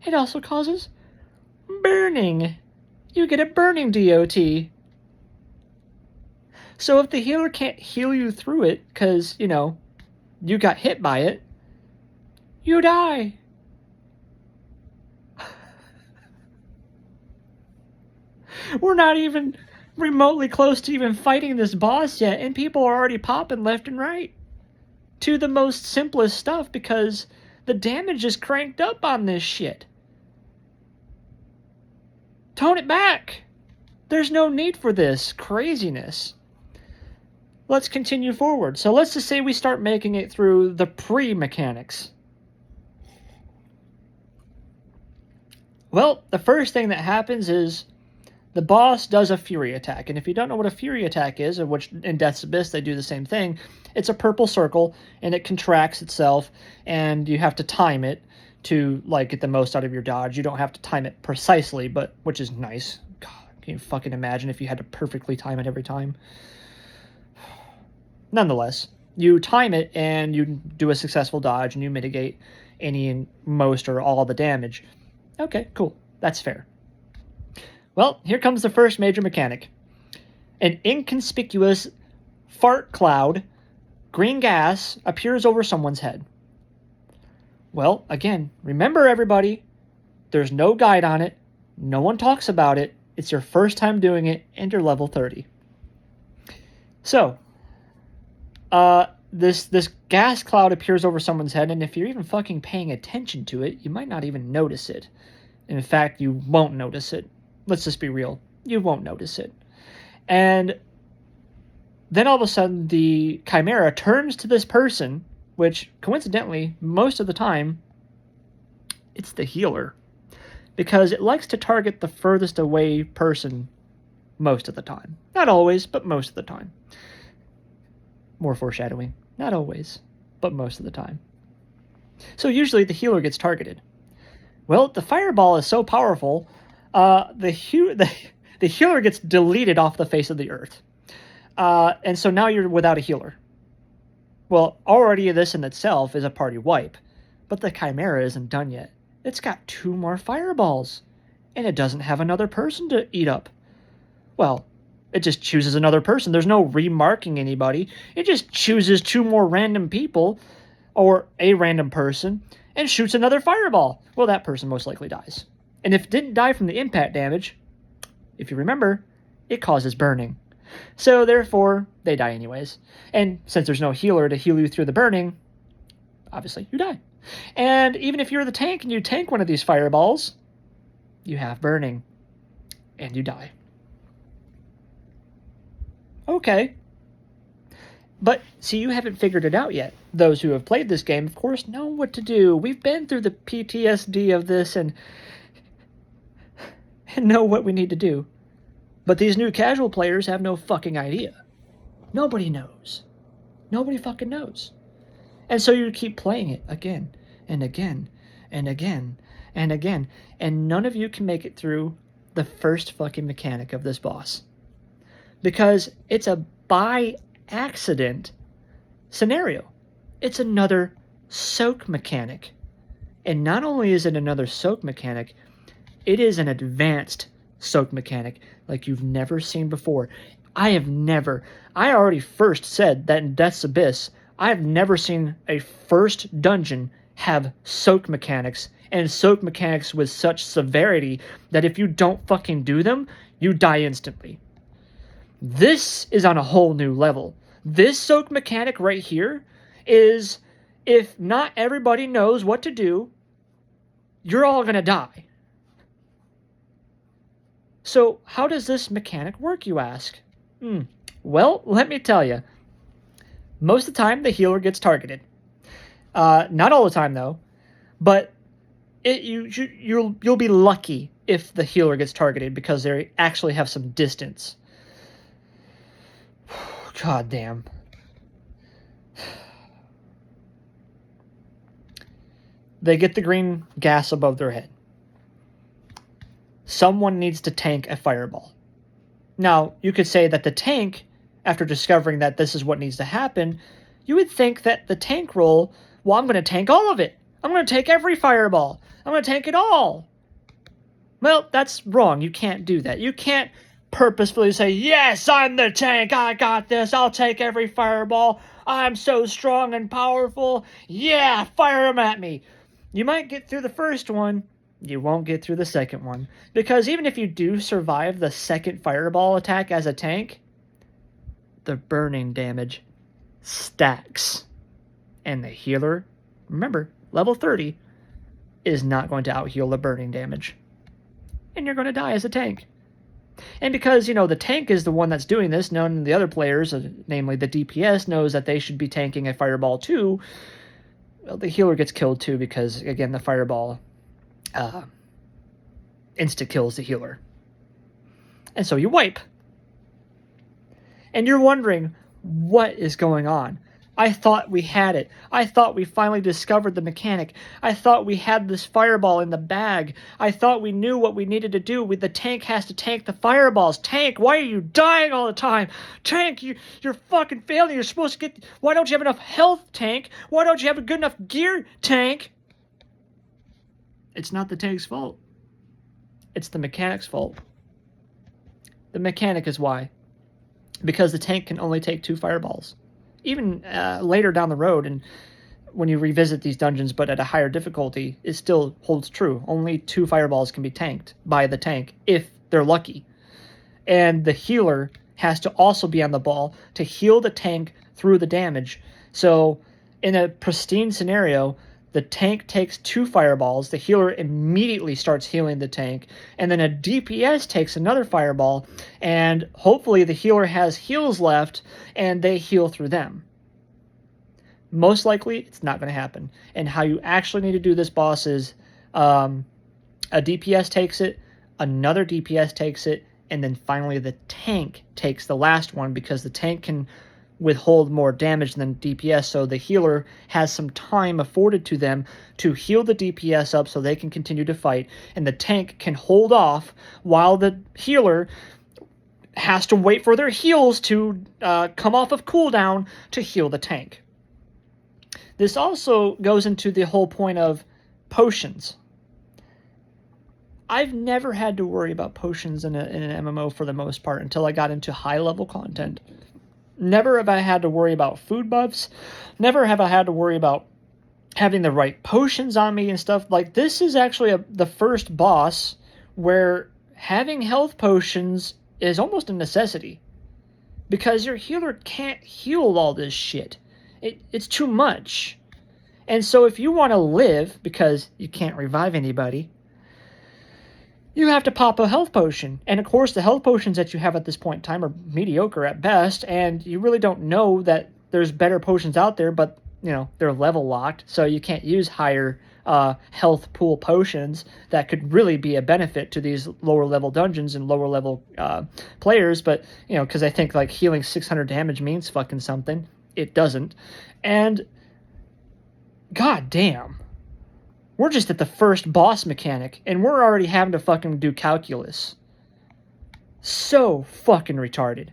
It also causes burning. You get a burning DOT. So if the healer can't heal you through it because, you got hit by it, you die. We're not even remotely close to even fighting this boss yet, and people are already popping left and right to the most simplest stuff because the damage is cranked up on this shit. Tone it back. There's no need for this craziness. Let's continue forward. So let's just say we start making it through the pre-mechanics. Well, the first thing that happens is the boss does a fury attack. And if you don't know what a fury attack is, or which in Death's Abyss they do the same thing, it's a purple circle and it contracts itself and you have to time it to get the most out of your dodge. You don't have to time it precisely, but which is nice. God, can you fucking imagine if you had to perfectly time it every time? Nonetheless, you time it and you do a successful dodge and you mitigate any, most, or all the damage. Okay, cool. That's fair. Well, here comes the first major mechanic. An inconspicuous fart cloud, green gas, appears over someone's head. Well, again, remember everybody, there's no guide on it. No one talks about it. It's your first time doing it and you're level 30. So, this gas cloud appears over someone's head, and if you're even fucking paying attention to it, you might not even notice it. In fact, you won't notice it. Let's just be real. You won't notice it. And then all of a sudden, the Chimera turns to this person, which, coincidentally, most of the time, it's the healer. Because it likes to target the furthest away person most of the time. Not always, but most of the time. More foreshadowing. Not always, but most of the time. So usually the healer gets targeted. Well, the fireball is so powerful, the healer gets deleted off the face of the earth. And so now you're without a healer. Well, already this in itself is a party wipe. But the Chimera isn't done yet. It's got 2 more fireballs. And it doesn't have another person to eat up. Well, it just chooses another person. There's no remarking anybody. It just chooses 2 more random people, or a random person, and shoots another fireball. Well, that person most likely dies. And if it didn't die from the impact damage, if you remember, it causes burning. So therefore, they die anyways. And since there's no healer to heal you through the burning, obviously you die. And even if you're the tank and you tank one of these fireballs, you have burning. And you die. Okay. But, see, you haven't figured it out yet. Those who have played this game, of course, know what to do. We've been through the PTSD of this and know what we need to do. But these new casual players have no fucking idea. Nobody knows. Nobody fucking knows. And so you keep playing it again and again and again and again. And none of you can make it through the first fucking mechanic of this boss. Because it's a by accident scenario. It's another soak mechanic. And not only is it another soak mechanic, it is an advanced soak mechanic like you've never seen before. I already first said that in Death's Abyss, I have never seen a first dungeon have soak mechanics, and soak mechanics with such severity that if you don't fucking do them, you die instantly. This is on a whole new level. This soak mechanic right here is, if not everybody knows what to do, you're all gonna die. So how does this mechanic work, you ask? Well, let me tell you. Most of the time, the healer gets targeted. Not all the time, though. But you'll be lucky if the healer gets targeted because they actually have some distance. God damn. They get the green gas above their head. Someone needs to tank a fireball. Now, you could say that the tank, after discovering that this is what needs to happen, you would think that the tank role, well, I'm going to tank all of it. I'm going to take every fireball. I'm going to tank it all. Well, that's wrong. You can't do that. You can't purposefully say, yes, I'm the tank. I got this. I'll take every fireball. I'm so strong and powerful. Yeah, fire them at me. You might get through the first one. You won't get through the second one. Because even if you do survive the second fireball attack as a tank, the burning damage stacks. And the healer, remember, level 30, is not going to out-heal the burning damage. And you're going to die as a tank. And because, the tank is the one that's doing this, none of the other players, namely the DPS, knows that they should be tanking a fireball too, well, the healer gets killed too because, again, the fireball insta-kills the healer. And so you wipe. And you're wondering, what is going on? I thought we had it. I thought we finally discovered the mechanic. I thought we had this fireball in the bag. I thought we knew what we needed to do. The tank has to tank the fireballs. Tank, why are you dying all the time? Tank, you're fucking failing. You're supposed to get... Why don't you have enough health, Tank? Why don't you have a good enough gear, Tank? It's not the tank's fault. It's the mechanic's fault. The mechanic is why. Because the tank can only take 2 fireballs. Even later down the road, and when you revisit these dungeons, but at a higher difficulty, it still holds true. Only 2 fireballs can be tanked by the tank, if they're lucky. And the healer has to also be on the ball to heal the tank through the damage. So, in a pristine scenario, the tank takes 2 fireballs, the healer immediately starts healing the tank, and then a DPS takes another fireball, and hopefully the healer has heals left, and they heal through them. Most likely, it's not going to happen. And how you actually need to do this boss is a DPS takes it, another DPS takes it, and then finally the tank takes the last one, because the tank can withhold more damage than DPS, so the healer has some time afforded to them to heal the DPS up so they can continue to fight, and the tank can hold off while the healer has to wait for their heals to come off of cooldown to heal the tank. This also goes into the whole point of potions. I've never had to worry about potions in an MMO for the most part until I got into high-level content. Never have I had to worry about food buffs. Never have I had to worry about having the right potions on me and stuff. Like, this is actually the first boss where having health potions is almost a necessity. Because your healer can't heal all this shit. It's too much. And so if you want to live, because you can't revive anybody, you have to pop a health potion. And of course, the health potions that you have at this point in time are mediocre at best, and you really don't know that there's better potions out there, but, they're level locked, so you can't use higher health pool potions that could really be a benefit to these lower level dungeons and lower level players. But, because I think, like, healing 600 damage means fucking something. It doesn't. And, god damn. We're just at the first boss mechanic, and we're already having to fucking do calculus. So fucking retarded.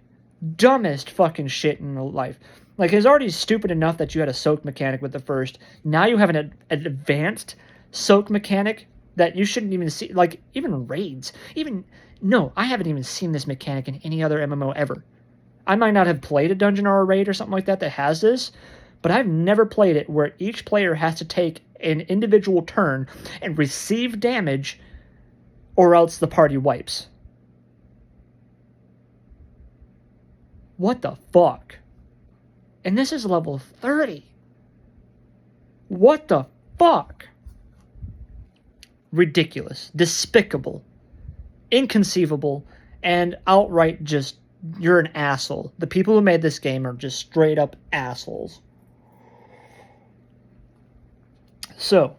Dumbest fucking shit in life. Like, it's already stupid enough that you had a soak mechanic with the first. Now you have an advanced soak mechanic that you shouldn't even see. Like, even raids. No, I haven't even seen this mechanic in any other MMO ever. I might not have played a dungeon or a raid or something like that has this, but I've never played it where each player has to take an individual turn and receive damage or else the party wipes. What the fuck? And this is level 30. What the fuck? Ridiculous, despicable, inconceivable, and outright just, you're an asshole. The people who made this game are just straight up assholes. So,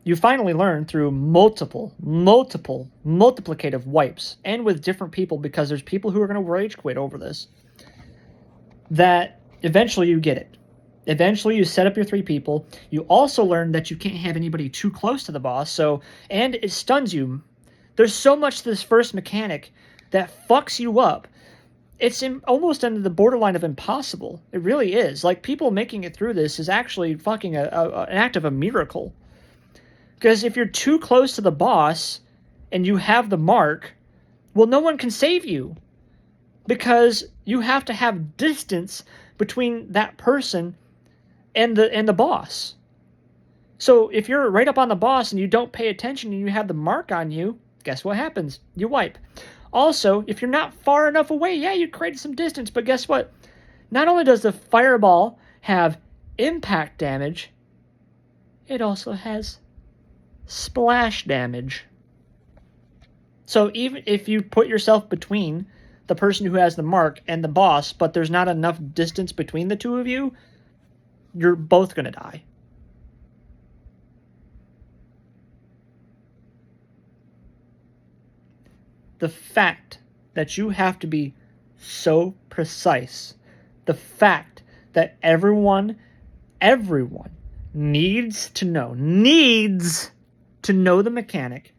you finally learn through multiplicative wipes, and with different people, because there's people who are going to rage quit over this, that eventually you get it. Eventually you set up your 3 people. You also learn that you can't have anybody too close to the boss, and it stuns you. There's so much to this first mechanic that fucks you up. It's almost under the borderline of impossible. It really is. Like, people making it through this is actually fucking an act of a miracle. Because if you're too close to the boss and you have the mark, well, no one can save you. Because you have to have distance between that person and the boss. So if you're right up on the boss and you don't pay attention and you have the mark on you, guess what happens? You wipe. Also, if you're not far enough away, yeah, you created some distance, but guess what? Not only does the fireball have impact damage, it also has splash damage. So even if you put yourself between the person who has the mark and the boss, but there's not enough distance between the two of you, you're both going to die. The fact that you have to be so precise, the fact that everyone needs to know the mechanic,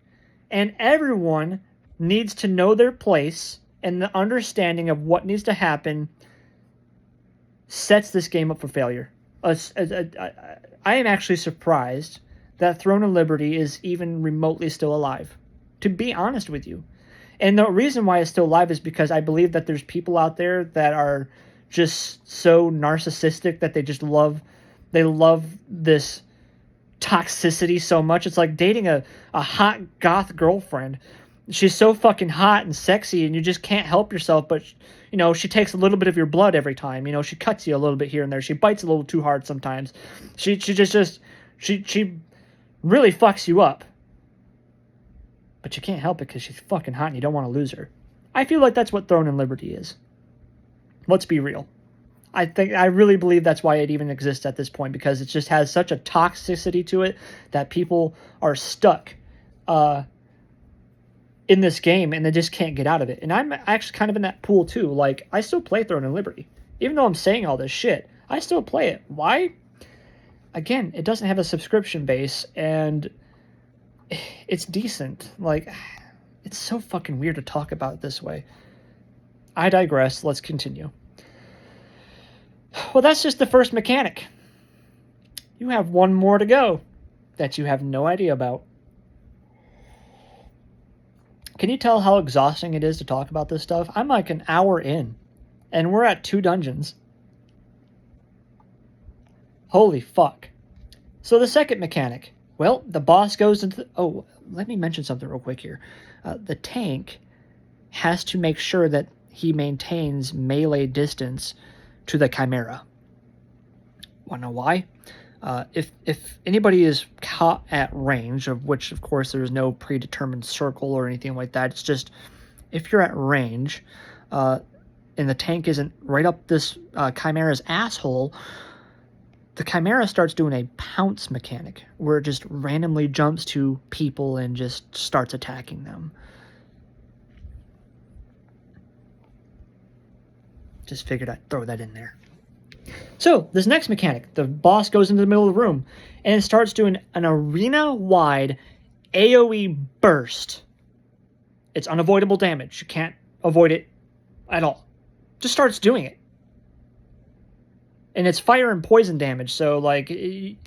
and everyone needs to know their place and the understanding of what needs to happen, sets this game up for failure. I am actually surprised that Throne of Liberty is even remotely still alive, to be honest with you. And the reason why it's still alive is because I believe that there's people out there that are just so narcissistic that they love this toxicity so much. It's like dating a hot goth girlfriend. She's so fucking hot and sexy and you just can't help yourself, but she takes a little bit of your blood every time. She cuts you a little bit here and there. She bites a little too hard sometimes. She really fucks you up. But you can't help it because she's fucking hot and you don't want to lose her. I feel like that's what Throne and Liberty is. Let's be real. I really believe that's why it even exists at this point, because it just has such a toxicity to it that people are stuck in this game and they just can't get out of it. And I'm actually kind of in that pool too. Like, I still play Throne and Liberty. Even though I'm saying all this shit, I still play it. Why? Again, it doesn't have a subscription base and it's decent. Like, it's so fucking weird to talk about it this way. I digress. Let's continue. Well, that's just the first mechanic. You have one more to go that you have no idea about. Can you tell how exhausting it is to talk about this stuff? I'm like an hour in, and we're at 2 dungeons. Holy fuck. So the second mechanic. Well, the boss goes into... Oh, let me mention something real quick here. The tank has to make sure that he maintains melee distance to the Chimera. Want to know why? If anybody is caught at range, of which, of course, there's no predetermined circle or anything like that, it's just if you're at range and the tank isn't right up this Chimera's asshole, the Chimera starts doing a pounce mechanic where it just randomly jumps to people and just starts attacking them. Just figured I'd throw that in there. So, this next mechanic, the boss goes into the middle of the room and starts doing an arena-wide AoE burst. It's unavoidable damage. You can't avoid it at all. Just starts doing it. And it's fire and poison damage, so like, and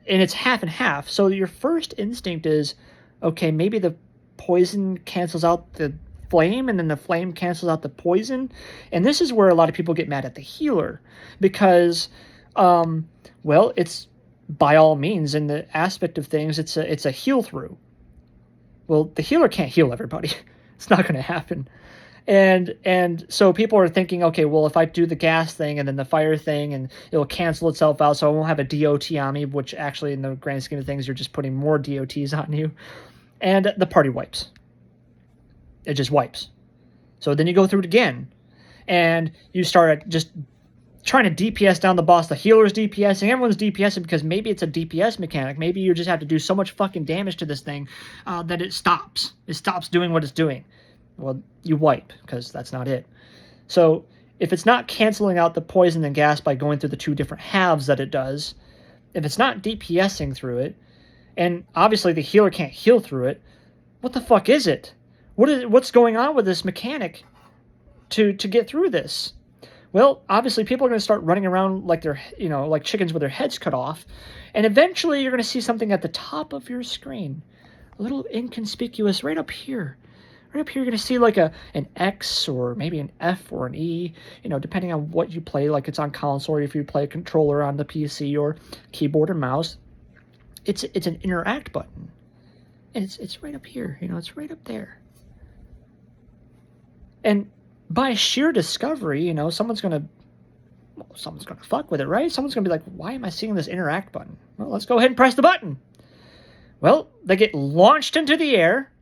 it's half and half. So your first instinct is, okay, maybe the poison cancels out the flame, and then the flame cancels out the poison. And this is where a lot of people get mad at the healer, because, well, it's by all means, in the aspect of things, it's a heal through. Well, the healer can't heal everybody. It's not going to happen. And so people are thinking, okay, well, if I do the gas thing and then the fire thing, and it'll cancel itself out, so I won't have a DOT on me, which actually, in the grand scheme of things, you're just putting more DOTs on you. And the party wipes. It just wipes. So then you go through it again, and you start just trying to DPS down the boss. The healer's DPSing, everyone's DPSing, because maybe it's a DPS mechanic. Maybe you just have to do so much fucking damage to this thing that it stops. It stops doing what it's doing. Well, you wipe, because that's not it. So if it's not canceling out the poison and gas by going through the two different halves that it does, if it's not DPSing through it, and obviously the healer can't heal through it, what the fuck is it? What's going on with this mechanic to get through this? Well, obviously people are going to start running around like they're, like chickens with their heads cut off, and eventually you're going to see something at the top of your screen, a little inconspicuous right up here. Right up here, you're going to see like an X or maybe an F or an E, depending on what you play, like it's on console, or if you play a controller on the PC or keyboard or mouse. It's an interact button. And it's right up here, it's right up there. And by sheer discovery, someone's going to fuck with it, right? Someone's going to be like, why am I seeing this interact button? Well, let's go ahead and press the button. Well, they get launched into the air,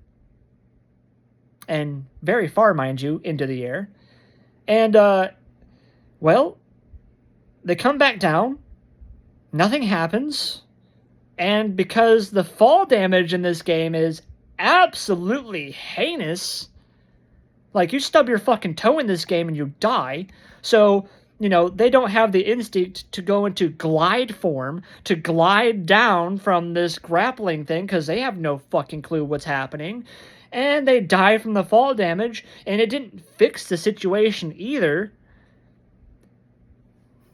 and very far, mind you, into the air. And, well, they come back down, nothing happens, and because the fall damage in this game is absolutely heinous, like, you stub your fucking toe in this game and you die, so, they don't have the instinct to go into glide form, to glide down from this grappling thing, because they have no fucking clue what's happening. And they die from the fall damage, and it didn't fix the situation either.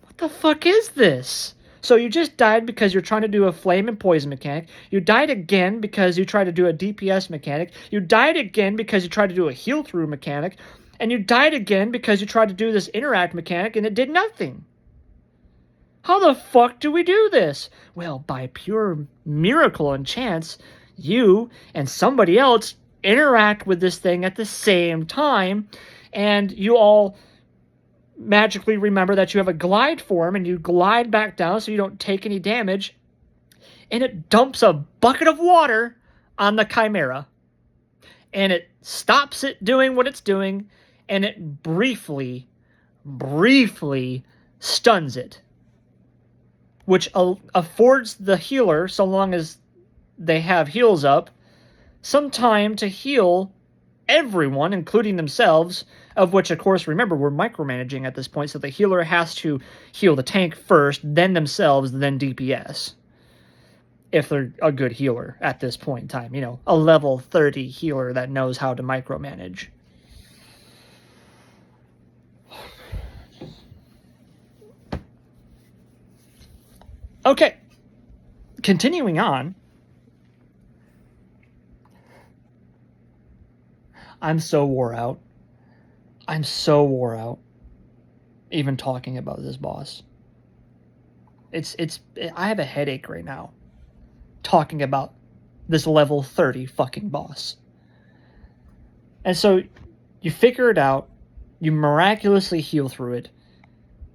What the fuck is this? So you just died because you're trying to do a flame and poison mechanic. You died again because you tried to do a DPS mechanic. You died again because you tried to do a heal through mechanic. And you died again because you tried to do this interact mechanic, and it did nothing. How the fuck do we do this? Well, by pure miracle and chance, you and somebody else interact with this thing at the same time, and you all magically remember that you have a glide form, and you glide back down so you don't take any damage, and it dumps a bucket of water on the Chimera, and it stops it doing what it's doing, and it briefly stuns it, which affords the healer, so long as they have heals up, some time to heal everyone, including themselves, of which, of course, remember, we're micromanaging at this point, so the healer has to heal the tank first, then themselves, then DPS. If they're a good healer at this point in time. A level 30 healer that knows how to micromanage. Okay. Continuing on. I'm so wore out. Even talking about this boss. I have a headache right now. Talking about this level 30 fucking boss. And so you figure it out. You miraculously heal through it.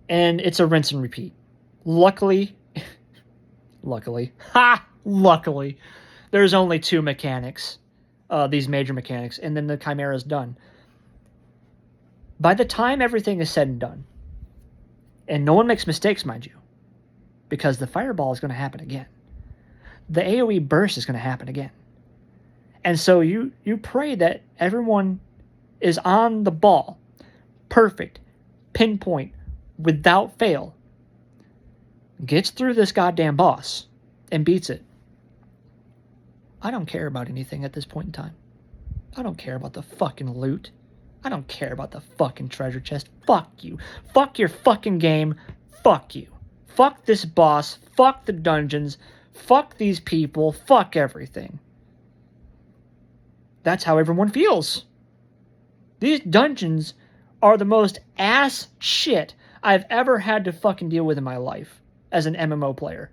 And it's a rinse and repeat. Luckily, there's only two mechanics. These major mechanics, and then the Chimera's done. By the time everything is said and done, and no one makes mistakes, mind you, because the fireball is going to happen again. The AoE burst is going to happen again. And so you pray that everyone is on the ball, perfect, pinpoint, without fail, gets through this goddamn boss, and beats it. I don't care about anything at this point in time. I don't care about the fucking loot. I don't care about the fucking treasure chest. Fuck you. Fuck your fucking game. Fuck you. Fuck this boss. Fuck the dungeons. Fuck these people. Fuck everything. That's how everyone feels. These dungeons are the most ass shit I've ever had to fucking deal with in my life as an MMO player.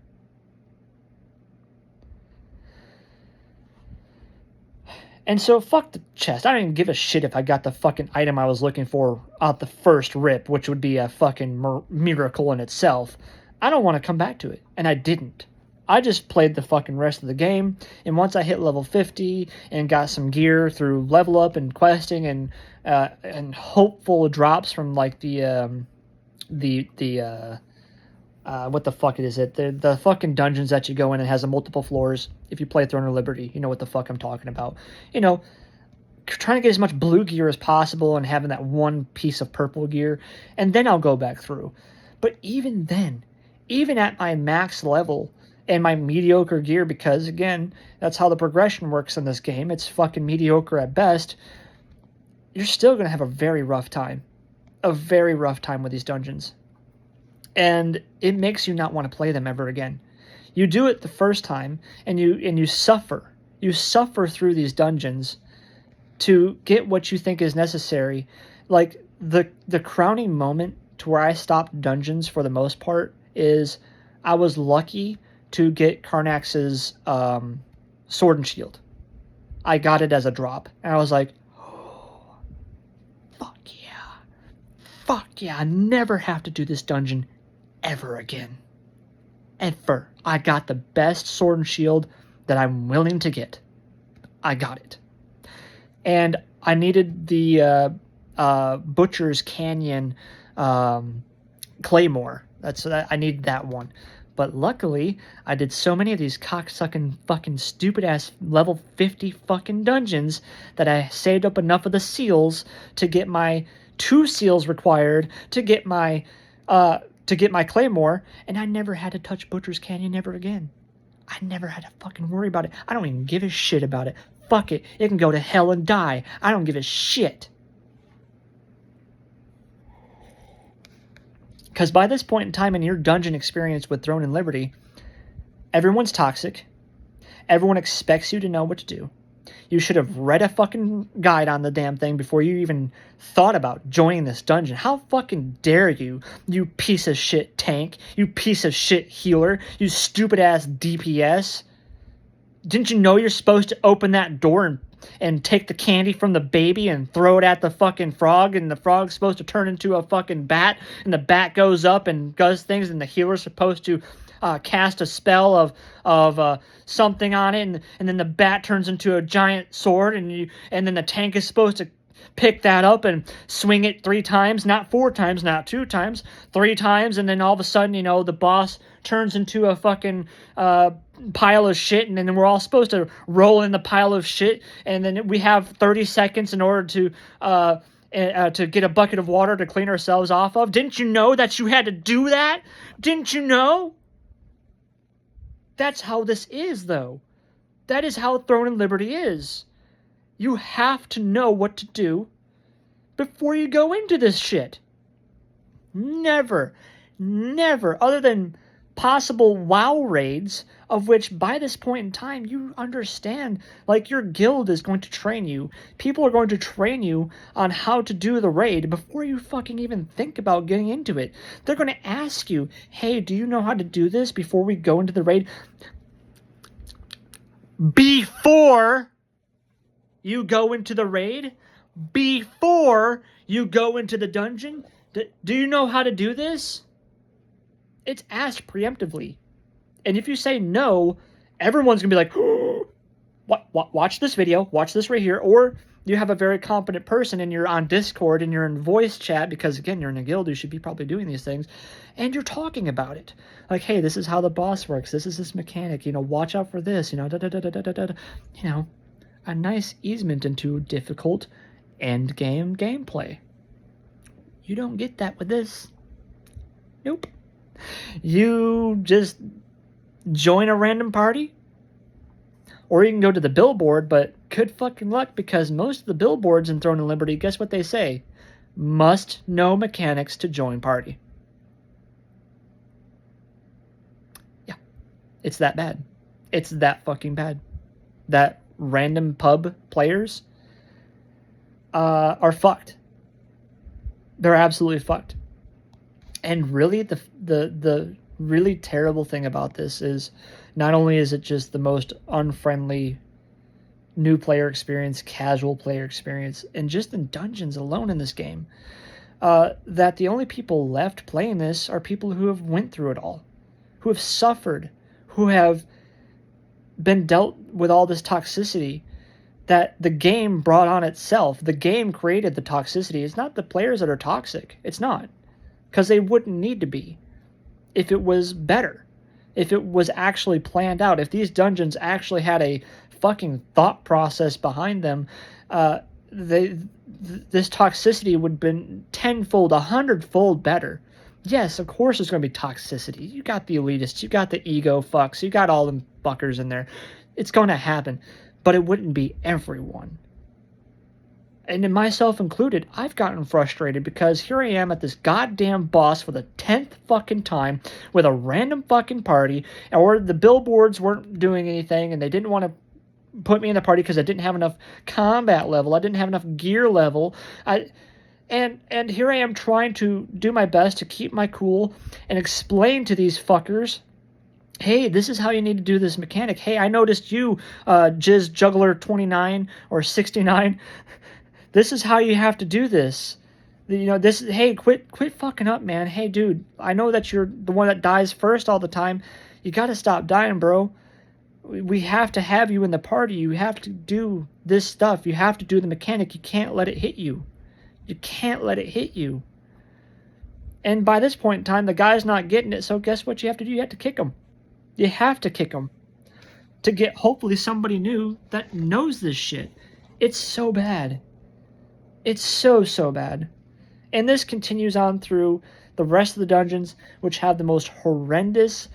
And so, fuck the chest. I don't even give a shit if I got the fucking item I was looking for out the first rip, which would be a fucking miracle in itself. I don't want to come back to it. And I didn't. I just played the fucking rest of the game, and once I hit level 50 and got some gear through level up and questing and hopeful drops from like what the fuck is it? The fucking dungeons that you go in and has a multiple floors. If you play Throne of Liberty, you know what the fuck I'm talking about. You know, trying to get as much blue gear as possible and having that one piece of purple gear, and then I'll go back through. But even then, even at my max level and my mediocre gear, because again, that's how the progression works in this game, it's fucking mediocre at best, you're still going to have a very rough time. A very rough time with these dungeons. And it makes you not want to play them ever again. You do it the first time, and you suffer. You suffer through these dungeons to get what you think is necessary. Like the crowning moment to where I stopped dungeons for the most part is I was lucky to get Karnax's sword and shield. I got it as a drop, and I was like, oh, fuck yeah, I never have to do this dungeon ever again. Ever. I got the best sword and shield that I'm willing to get. I got it. And I needed the Butcher's Canyon Claymore. I needed that one. But luckily, I did so many of these cocksucking fucking stupid-ass level 50 fucking dungeons that I saved up enough of the seals to get my 2 seals required to get my Claymore, and I never had to touch Butcher's Canyon ever again. I never had to fucking worry about it. I don't even give a shit about it. Fuck it. It can go to hell and die. I don't give a shit. Because by this point in time in your dungeon experience with Throne and Liberty, everyone's toxic. Everyone expects you to know what to do. You should have read a fucking guide on the damn thing before you even thought about joining this dungeon. How fucking dare you, you piece of shit tank, you piece of shit healer, you stupid ass DPS. Didn't you know you're supposed to open that door and take the candy from the baby and throw it at the fucking frog, and the frog's supposed to turn into a fucking bat, and the bat goes up and does things, and the healer's supposed to cast a spell of something on it, and then the bat turns into a giant sword, and then the tank is supposed to pick that up and swing it 3 times, not 4 times, not 2 times, 3 times, and then all of a sudden, the boss turns into a fucking pile of shit, and then we're all supposed to roll in the pile of shit, and then we have 30 seconds in order to get a bucket of water to clean ourselves off of. Didn't you know that you had to do that? Didn't you know? That's how this is, though. That is how Throne and Liberty is. You have to know what to do before you go into this shit. Never, other than possible WoW raids, of which by this point in time, you understand, like, your guild is going to train you. People are going to train you on how to do the raid before you fucking even think about getting into it. They're going to ask you, hey, do you know how to do this before we go into the raid? Before you go into the raid, before you go into the dungeon, do you know how to do this? It's asked preemptively. And if you say no, everyone's going to be like, oh, watch this video, watch this right here. Or you have a very competent person and you're on Discord and you're in voice chat, because again, you're in a guild, you should be probably doing these things, and you're talking about it. Like, hey, this is how the boss works. This is this mechanic, watch out for this, a nice easement into difficult end game gameplay. You don't get that with this. Nope. You just join a random party, or you can go to the billboard, but good fucking luck, because most of the billboards in Throne and Liberty, guess what they say? Must know mechanics to join party. Yeah. It's that bad. It's that fucking bad. That random pub players, are fucked. They're absolutely fucked. And really, the really terrible thing about this is not only is it just the most unfriendly new player experience, casual player experience, and just in dungeons alone in this game, that the only people left playing this are people who have went through it all, who have suffered, who have been dealt with all this toxicity that the game brought on itself. The game created the toxicity. It's not the players that are toxic. It's not. Because they wouldn't need to be if it was better. If it was actually planned out. If these dungeons actually had a fucking thought process behind them, this toxicity would have been tenfold, 100-fold better. Yes, of course there's going to be toxicity. You got the elitists, you got the ego fucks, you got all them fuckers in there. It's going to happen, but it wouldn't be everyone. And myself included, I've gotten frustrated because here I am at this goddamn boss for the 10th fucking time with a random fucking party, or the billboards weren't doing anything and they didn't want to put me in the party because I didn't have enough combat level, I didn't have enough gear level. And here I am trying to do my best to keep my cool and explain to these fuckers, hey, this is how you need to do this mechanic. Hey, I noticed you, Jizz Juggler 29 or 69. This is how you have to do this. You know, this. Hey, quit fucking up, man. Hey, dude, I know that you're the one that dies first all the time. You got to stop dying, bro. We have to have you in the party. You have to do this stuff. You have to do the mechanic. You can't let it hit you. You can't let it hit you. And by this point in time, the guy's not getting it, so guess what you have to do? You have to kick him. You have to kick him to get, hopefully, somebody new that knows this shit. It's so bad. It's so bad. And this continues on through the rest of the dungeons, which have the most horrendous,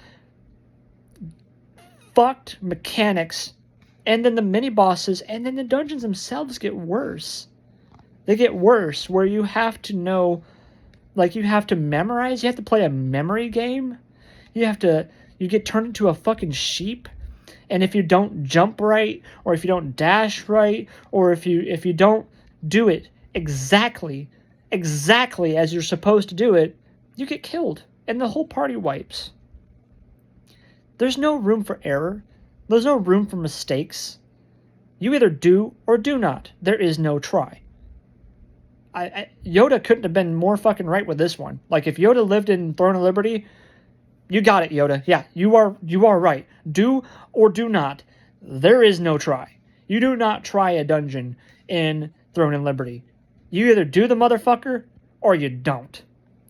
fucked mechanics. And then the mini-bosses, and then the dungeons themselves get worse. They get worse, where you have to know, like, you have to memorize. You have to play a memory game. You get turned into a fucking sheep. And if you don't jump right, or if you don't dash right, or if you don't do it exactly as you're supposed to do it, you get killed. And the whole party wipes. There's no room for error. There's no room for mistakes. You either do or do not. There is no try. Yoda couldn't have been more fucking right with this one. Like, if Yoda lived in Throne of Liberty, you got it, Yoda. Yeah, you are right. Do or do not. There is no try. You do not try a dungeon in Throne of Liberty. You either do the motherfucker or you don't.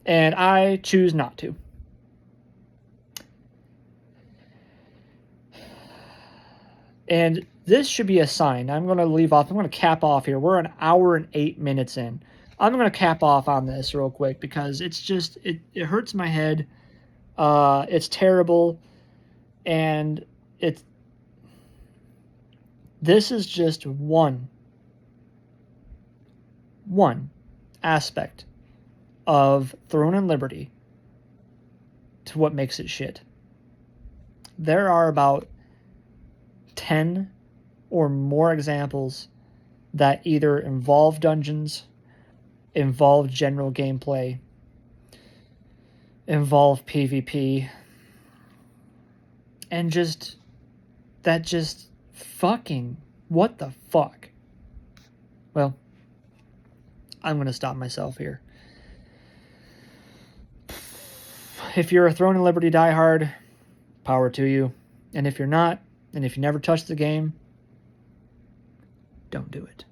And I choose not to. And this should be a sign. I'm going to leave off. I'm going to cap off here. We're an hour and 8 minutes in. I'm going to cap off on this real quick because it's just, it hurts my head. It's terrible. And this is just one aspect of Throne and Liberty to what makes it shit. There are about 10 or more examples that either involve dungeons, involve general gameplay, involve PvP, and just fucking, what the fuck? Well, I'm going to stop myself here. If you're a Throne of Liberty diehard, power to you. And if you're not, and if you never touched the game, don't do it.